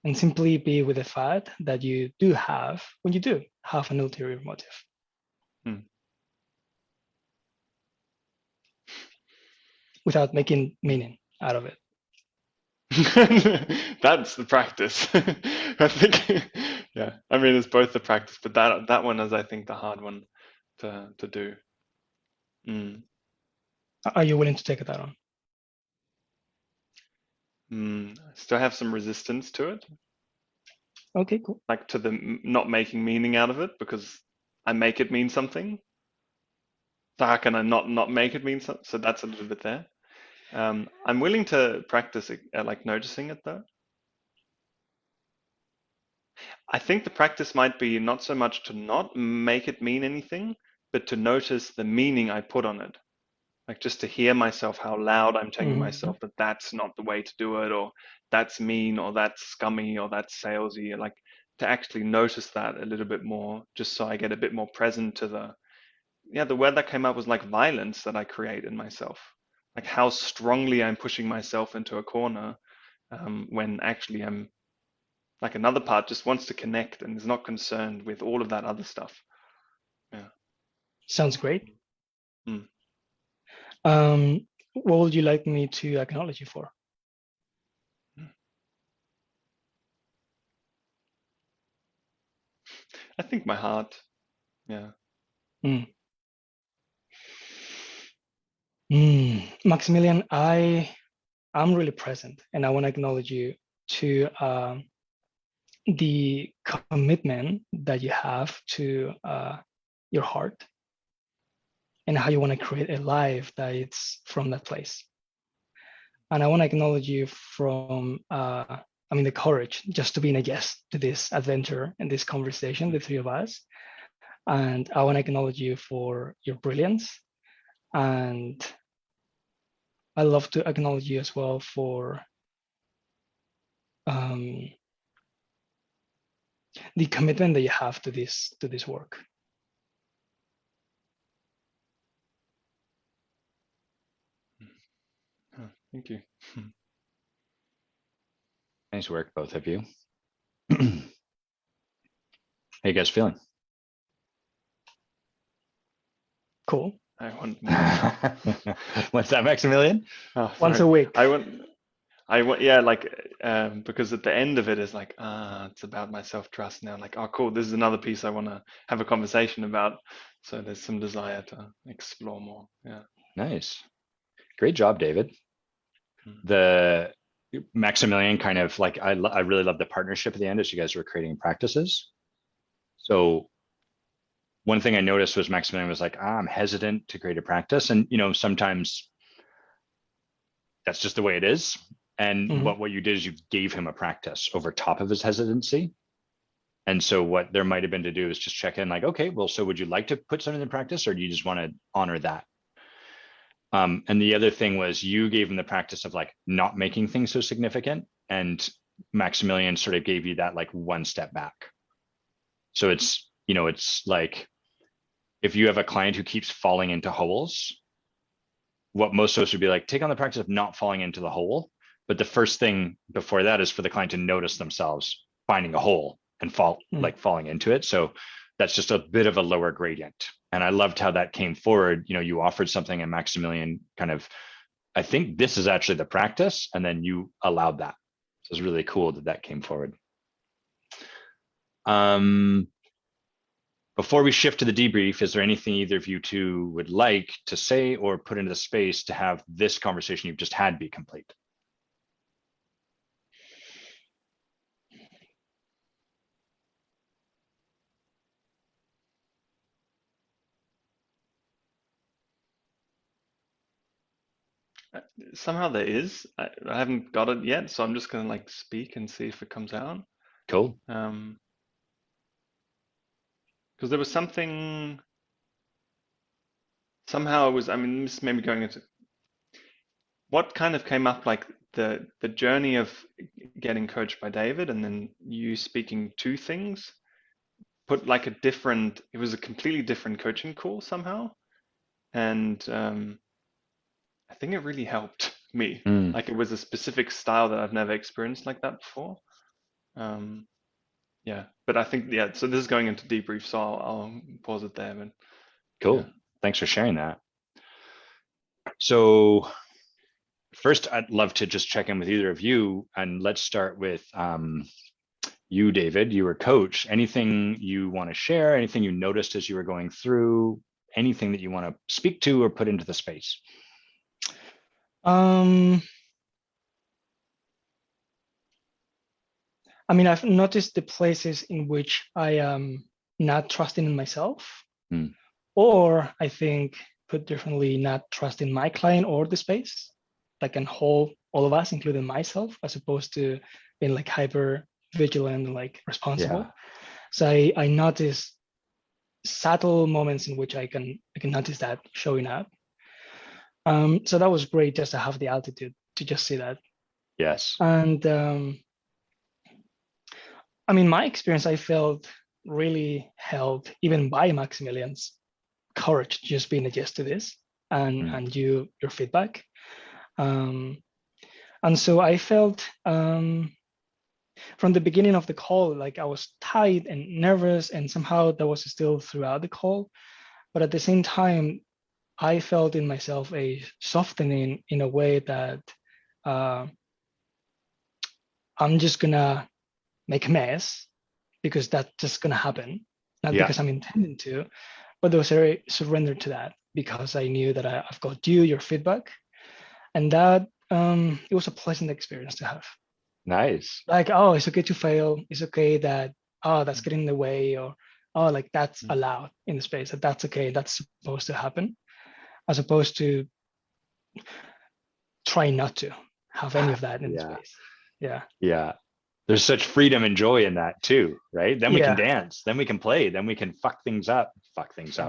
And simply be with the fact that you do have, when you do have an ulterior motive. Without making meaning out of it. That's the practice. I think, yeah. I mean, it's both the practice, but that one is, I think, the hard one to do. Are you willing to take that on? Still have some resistance to it. Okay, cool. Like to the not making meaning out of it because I make it mean something. So how can I not make it mean something? So that's a little bit there. I'm willing to practice like noticing it though. I think the practice might be not so much to not make it mean anything, but to notice the meaning I put on it. Like just to hear myself, how loud I'm telling myself that that's not the way to do it, or that's mean, or that's scummy, or that's salesy. Like to actually notice that a little bit more, just so I get a bit more present to the word that came up was like violence that I create in myself. Like how strongly I'm pushing myself into a corner when actually I'm like another part just wants to connect and is not concerned with all of that other stuff. Yeah. Sounds great. What would you like me to acknowledge you for? I think my heart. Yeah. Maximilian, I I'm really present, and I want to acknowledge you to the commitment that you have to your heart and how you want to create a life that it's from that place. And I want to acknowledge you from, the courage just to being a guest to this adventure and this conversation, the three of us. And I want to acknowledge you for your brilliance. And I love to acknowledge you as well for the commitment that you have to this work. Oh, thank you. Nice work, both of you. How you guys feeling? Cool. I want more. What's that, Maximilian? Oh, Once sorry. a week. I want, yeah, like, because at the end of it is like, it's about my self-trust now. Like, oh, cool, this is another piece I want to have a conversation about. So there's some desire to explore more. Yeah. Nice. Great job, David. The Maximilian kind of like, I really love the partnership at the end as you guys were creating practices. So one thing I noticed was Maximilian was like, I'm hesitant to create a practice. And, sometimes that's just the way it is. And what you did is you gave him a practice over top of his hesitancy. And so what there might have been to do is just check in like, okay, well, so would you like to put something in practice, or do you just want to honor that? And the other thing was you gave him the practice of like not making things so significant, and Maximilian sort of gave you that like one step back. So it's, it's like, if you have a client who keeps falling into holes, what most of us would be like, take on the practice of not falling into the hole. But the first thing before that is for the client to notice themselves finding a hole and falling into it. So that's just a bit of a lower gradient. And I loved how that came forward. You offered something, and Maximilian kind of, I think this is actually the practice, and then you allowed that. So it was really cool that came forward. Before we shift to the debrief, is there anything either of you two would like to say or put into the space to have this conversation you've just had be complete? Somehow there is. I haven't got it yet, so I'm just gonna like speak and see if it comes out. Cool. Because there was something. Somehow it was. I mean, this may be going into what kind of came up, like the journey of getting coached by David, and then you speaking to things. Put like it was a completely different coaching call somehow, and I think it really helped me. Like it was a specific style that I've never experienced like that before. Yeah, but I think, yeah, so this is going into debrief, so I'll pause it there. But cool. Yeah. Thanks for sharing that. So first, I'd love to just check in with either of you, and let's start with you, David. You were coach. Anything you want to share? Anything you noticed as you were going through? Anything that you want to speak to or put into the space? I've noticed the places in which I am not trusting in myself, or I think, put differently, not trusting my client or the space, like in whole, all of us, including myself, as opposed to being like hyper vigilant and like responsible. Yeah. So I notice subtle moments in which I can notice that showing up. So that was great just to have the altitude to just see that. Yes. And my experience, I felt really held even by Maximilian's courage, just being a yes to this, and your feedback. And so I felt from the beginning of the call, like I was tight and nervous, and somehow that was still throughout the call. But at the same time, I felt in myself a softening in a way that I'm just gonna make a mess because that's just gonna happen, not because I'm intending to, but there was a surrender to that because I knew that I've got your feedback, and that it was a pleasant experience to have. Nice. Like, oh, it's okay to fail. It's okay that, oh, that's getting in the way, or, oh, like that's allowed in the space, that's okay, that's supposed to happen, as opposed to try not to have any of that in the Yeah. space. Yeah. Yeah. There's such freedom and joy in that too, right? Then we can Yeah. dance, then we can play, then we can fuck things up.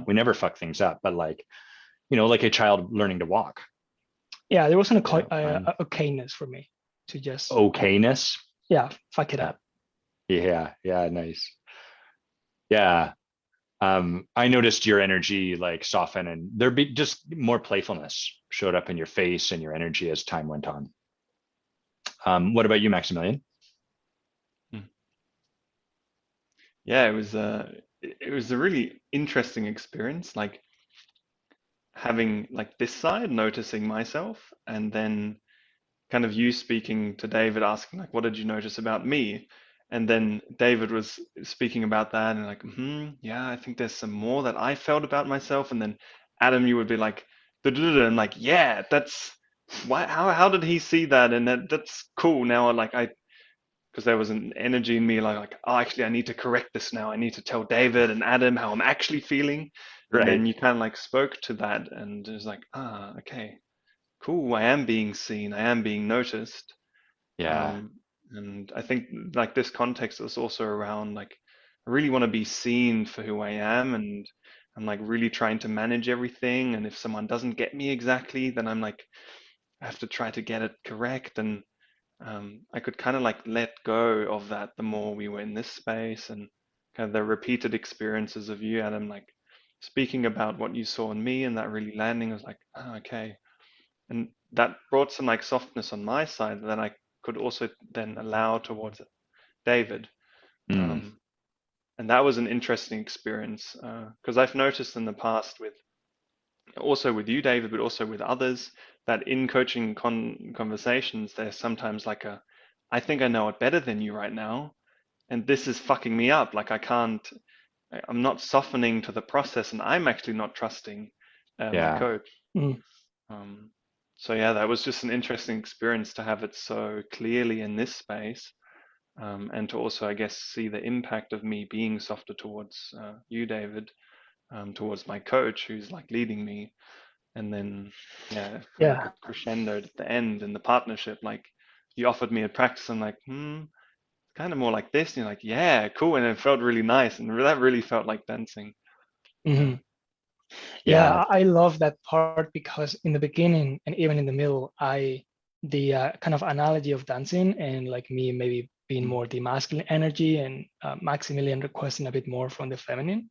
We never fuck things up, but like, you know, like a child learning to walk. Yeah, there wasn't Yeah, okayness for me to just okayness. fuck it up. Yeah, nice. Yeah. I noticed your energy like soften, and there'd be just more playfulness showed up in your face and your energy as time went on. What about you, Maximilian? Yeah, it was a really interesting experience, like having like this side, noticing myself, and then kind of you speaking to David, asking like, what did you notice about me? And then David was speaking about that and like, yeah, I think there's some more that I felt about myself. And then Adam, you would be like, "Duh-duh-duh," and like, yeah, that's why, how did he see that? And that's cool. Now, like because there was an energy in me like, oh, actually, I need to correct this now. I need to tell David and Adam how I'm actually feeling. And Right. then you kind of like spoke to that and it was like, okay, cool. I am being seen. I am being noticed. Yeah. Um, and I think like this context is also around like, I really want to be seen for who I am, and I'm like really trying to manage everything. And if someone doesn't get me exactly, then I'm like, I have to try to get it correct. And I could kind of like let go of that the more we were in this space, and kind of the repeated experiences of you, Adam, like speaking about what you saw in me and that really landing. I was like, okay. And that brought some like softness on my side that I could also then allow towards David. Mm. Um, and that was an interesting experience because I've noticed in the past with also with you, David, but also with others, that in coaching conversations, there's sometimes like I think I know it better than you right now, and this is fucking me up. Like I'm not softening to the process, and I'm actually not trusting my Yeah. coach. Mm. Um, so yeah, that was just an interesting experience to have it so clearly in this space, and to also, I guess, see the impact of me being softer towards you, David, towards my coach who's like leading me. And then, yeah, like Yeah. it crescendoed at the end in the partnership. Like you offered me a practice. I'm like, kind of more like this. And you're like, yeah, cool. And it felt really nice. And that really felt like dancing. Yeah. Hmm. Yeah, Yeah. I love that part because in the beginning and even in the middle, the kind of analogy of dancing and like me maybe being Mm, more the masculine energy and Maximilian requesting a bit more from the feminine,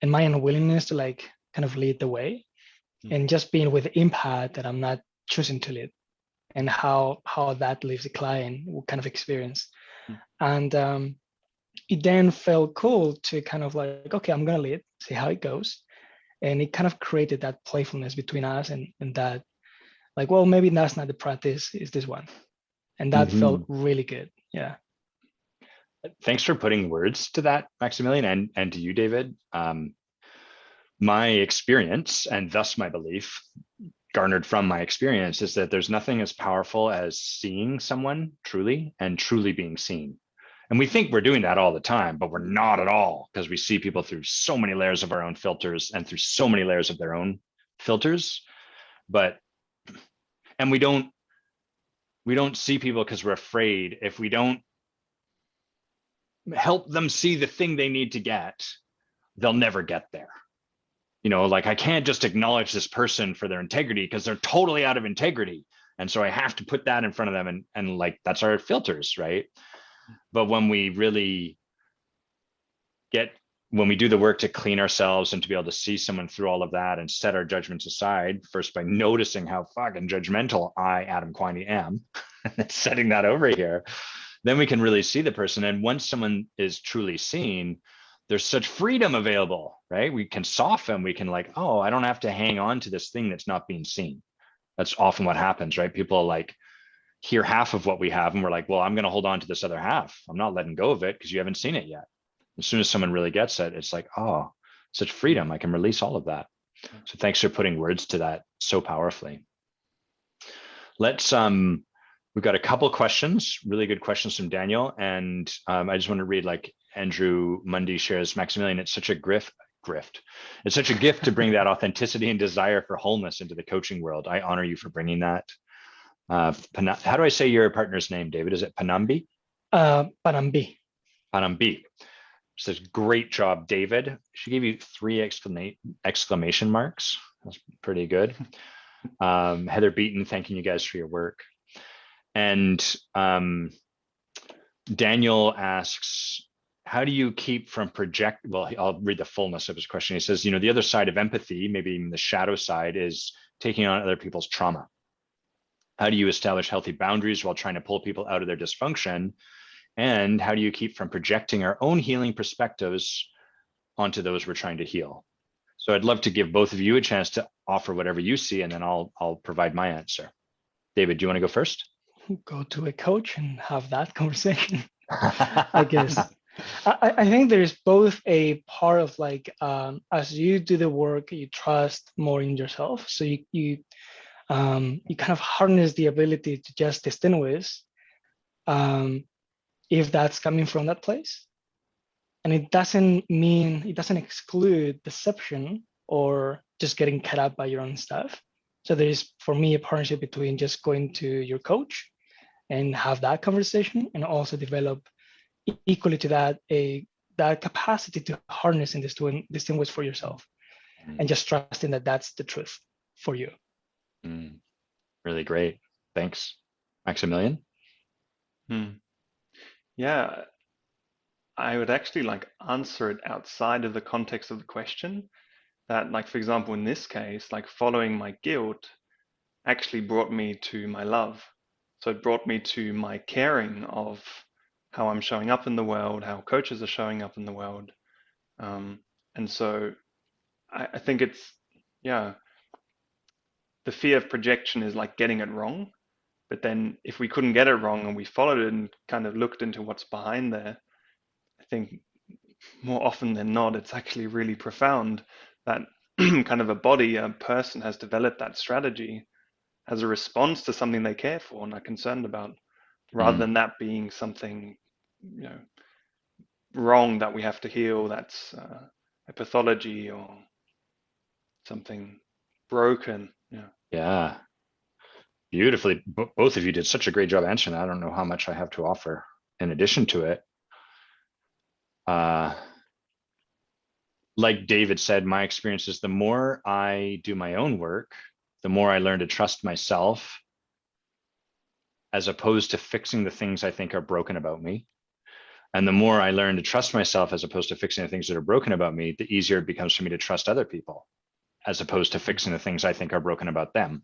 and my unwillingness to like kind of lead the way, mm, and just being with the impact that I'm not choosing to lead, and how that leaves the client what kind of experience. mm, And it then felt cool to kind of like, okay, I'm gonna lead, see how it goes. And it kind of created that playfulness between us, and that like, well, maybe that's not the practice, is this one. And that felt Mhm. really good. Yeah. Thanks for putting words to that, Maximilian, and to you, David. My experience, and thus my belief, garnered from my experience, is that there's nothing as powerful as seeing someone truly and truly being seen. And we think we're doing that all the time, but we're not at all, because we see people through so many layers of our own filters and through so many layers of their own filters. But and we don't see people because we're afraid. If we don't help them see the thing they need to get, they'll never get there. You know, like I can't just acknowledge this person for their integrity because they're totally out of integrity. And so I have to put that in front of them, and like that's our filters, right? But when we really when we do the work to clean ourselves and to be able to see someone through all of that and set our judgments aside, first by noticing how fucking judgmental I, Adam Quiney, am, and setting that over here, then we can really see the person. And once someone is truly seen, there's such freedom available, right? We can soften, we can like, oh, I don't have to hang on to this thing that's not being seen. That's often what happens, right? People like hear half of what we have and we're like, well, I'm going to hold on to this other half. I'm not letting go of it because you haven't seen it yet. As soon as someone really gets it, it's like, oh, such freedom. I can release all of that. So thanks for putting words to that so powerfully. Let's we've got a couple questions, really good questions from Daniel. And I just want to read, like Andrew Mundy shares, Maximilian, it's such a grift. It's such a gift to bring that authenticity and desire for wholeness into the coaching world. I honor you for bringing that. How do I say your partner's name, David? Is it Panambi? Panambi. Panambi. Says, great job, David. She gave you 3 exclamation marks. That's pretty good. Heather Beaton, thanking you guys for your work. And Daniel asks, how do you keep from well, I'll read the fullness of his question. He says, the other side of empathy, maybe even the shadow side, is taking on other people's trauma. How do you establish healthy boundaries while trying to pull people out of their dysfunction? And how do you keep from projecting our own healing perspectives onto those we're trying to heal? So I'd love to give both of you a chance to offer whatever you see, and then I'll provide my answer. David, do you want to go first? Go to a coach and have that conversation. I guess. I think there's both a part of like, as you do the work, you trust more in yourself. So you kind of harness the ability to just distinguish if that's coming from that place. And it doesn't exclude deception or just getting caught up by your own stuff. So there is, for me, a partnership between just going to your coach and have that conversation, and also develop equally to that that capacity to harness and distinguish for yourself, and just trusting that that's the truth for you. Really great. Thanks. Maximilian? Yeah, I would actually like answer it outside of the context of the question. That, like, for example, in this case, like following my guilt actually brought me to my love. So it brought me to my caring of how I'm showing up in the world, how coaches are showing up in the world. And so I think it's, the fear of projection is like getting it wrong. But then if we couldn't get it wrong and we followed it and kind of looked into what's behind there, I think more often than not, it's actually really profound that kind of a person has developed that strategy as a response to something they care for and are concerned about, rather than that being something, wrong that we have to heal, that's a pathology or something broken. Yeah. Beautifully. Both of you did such a great job answering that. I don't know how much I have to offer in addition to it. Like David said, my experience is the more I do my own work, the more I learn to trust myself, as opposed to fixing the things I think are broken about me. And the more I learn to trust myself as opposed to fixing the things that are broken about me, the easier it becomes for me to trust other people, as opposed to fixing the things I think are broken about them.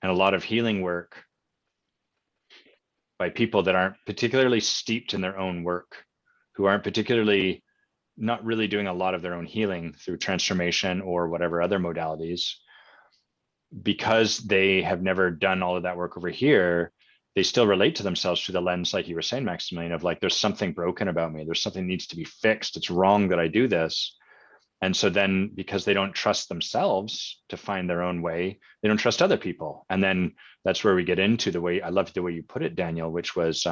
And a lot of healing work by people that aren't particularly steeped in their own work, who aren't particularly not really doing a lot of their own healing through transformation or whatever other modalities, because they have never done all of that work over here, they still relate to themselves through the lens, like you were saying, Maximilian, of like, there's something broken about me. There's something needs to be fixed. It's wrong that I do this. And so then, because they don't trust themselves to find their own way, they don't trust other people. And then that's where we get into the way, I love the way you put it, Daniel, which was,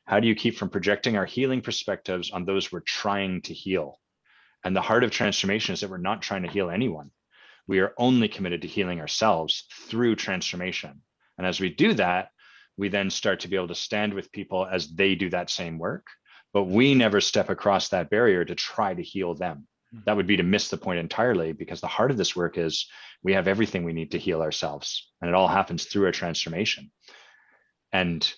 how do you keep from projecting our healing perspectives on those we're trying to heal? And the heart of transformation is that we're not trying to heal anyone. We are only committed to healing ourselves through transformation. And as we do that, we then start to be able to stand with people as they do that same work, but we never step across that barrier to try to heal them. That would be to miss the point entirely, because the heart of this work is we have everything we need to heal ourselves, and it all happens through a transformation. And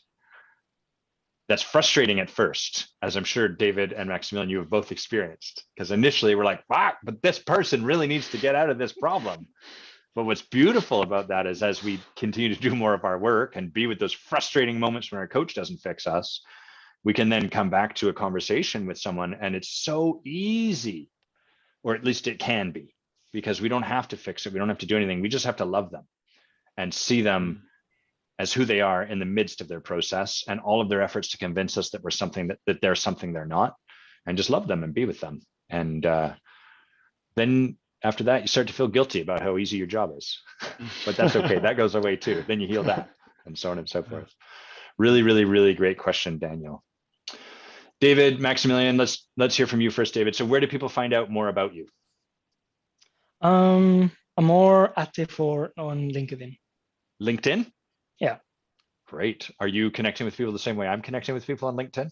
that's frustrating at first, as I'm sure David and Maximilian, you have both experienced, because initially we're like, but this person really needs to get out of this problem. But what's beautiful about that is, as we continue to do more of our work and be with those frustrating moments when our coach doesn't fix us, we can then come back to a conversation with someone, and it's so easy, or at least it can be, because we don't have to fix it. We don't have to do anything. We just have to love them and see them as who they are in the midst of their process and all of their efforts to convince us that we're something, that they're something they're not, and just love them and be with them. And then after that, you start to feel guilty about how easy your job is, but that's okay. That goes away too. Then you heal that, and so on and so forth. Really, really, really great question, Daniel. David, Maximilian, let's hear from you first, David. So where do people find out more about you? I'm more active on LinkedIn. LinkedIn? Yeah. Great. Are you connecting with people the same way I'm connecting with people on LinkedIn?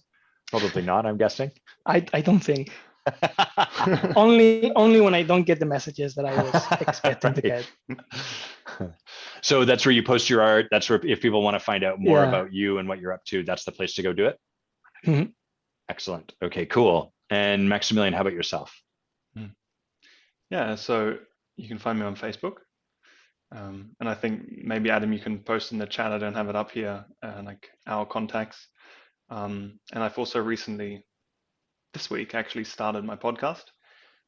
Probably not, I'm guessing. I don't think. only when I don't get the messages that I was expecting to get. So that's where you post your art. That's where, if people want to find out more Yeah. about you and what you're up to, that's the place to go do it. Mm-hmm. Excellent. Okay, cool. And Maximilian, how about yourself? Yeah, so you can find me on Facebook. And I think maybe Adam, you can post in the chat. I don't have it up here, like our contacts. And I've also recently, this week, actually started my podcast,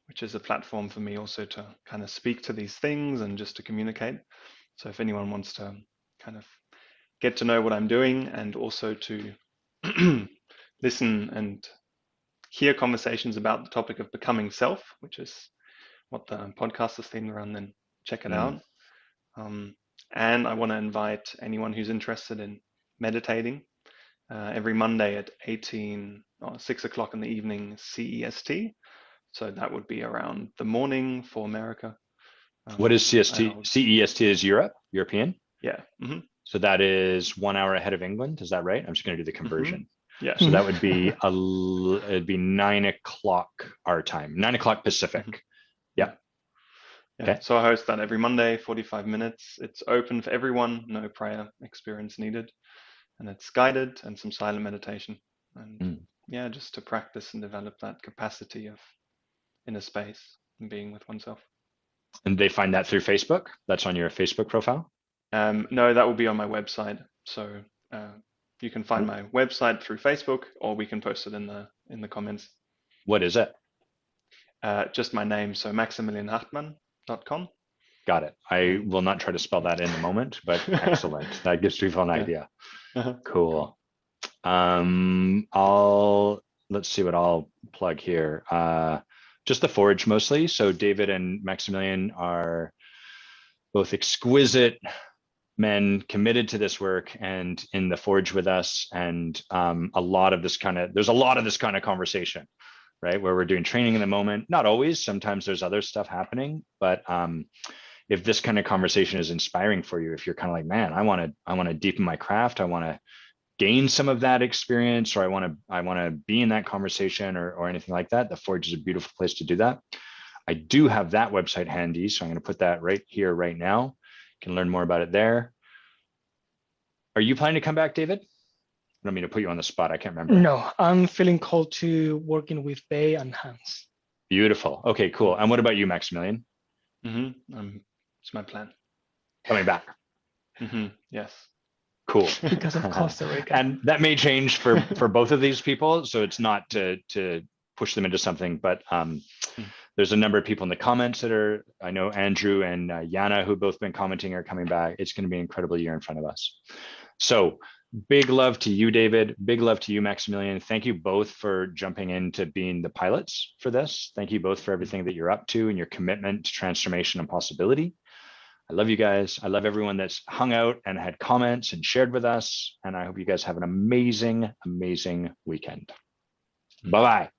which is a platform for me also to kind of speak to these things and just to communicate. So if anyone wants to kind of get to know what I'm doing and also to listen and hear conversations about the topic of becoming self, which is what the podcast is themed around, then check it out. And I want to invite anyone who's interested in meditating every Monday at 6 o'clock in the evening CEST. So that would be around the morning for America. What is CEST? CEST is European? Yeah. So that is 1 hour ahead of England. Is that right? I'm just going to do the conversion. Yeah. So that would be it'd be 9 o'clock our time, 9 o'clock Pacific. Yeah. Okay. So I host that every Monday, 45 minutes. It's open for everyone, no prior experience needed. And it's guided and some silent meditation. And yeah, just to practice and develop that capacity of inner space and being with oneself. And they find that through Facebook? That's on your Facebook profile? No, that will be on my website. So you can find my website through Facebook, or we can post it in the comments. What is it? Just my name, so MaximilianHachtmann.com. Got it. I will not try to spell that in the moment, but excellent. That gives people an idea. Cool. Let's see what I'll plug here. Just the Forge mostly. So David and Maximilian are both exquisite men committed to this work and in the Forge with us. And there's a lot of this kind of conversation, right? Where we're doing training in the moment. Not always, sometimes there's other stuff happening, but if this kind of conversation is inspiring for you, if you're kind of like, man, I want to deepen my craft, I want to gain some of that experience, or I want to be in that conversation or anything like that, the Forge is a beautiful place to do that. I do have that website handy, so I'm going to put that right here, right now. You can learn more about it there. Are you planning to come back, David? I don't mean to put you on the spot. I can't remember. No, I'm feeling called to working with Bay and Hans. Beautiful. Okay, cool. And what about you, Maximilian? It's my plan. Coming back. Yes. Cool. Because of Costa Rica. And that may change for both of these people. So it's not to push them into something, but there's a number of people in the comments that I know Andrew and Yana, who've both been commenting, are coming back. It's going to be an incredible year in front of us. So big love to you, David. Big love to you, Maximilian. Thank you both for jumping into being the pilots for this. Thank you both for everything that you're up to and your commitment to transformation and possibility. I love you guys. I love everyone that's hung out and had comments and shared with us. And I hope you guys have an amazing, amazing weekend. Bye-bye.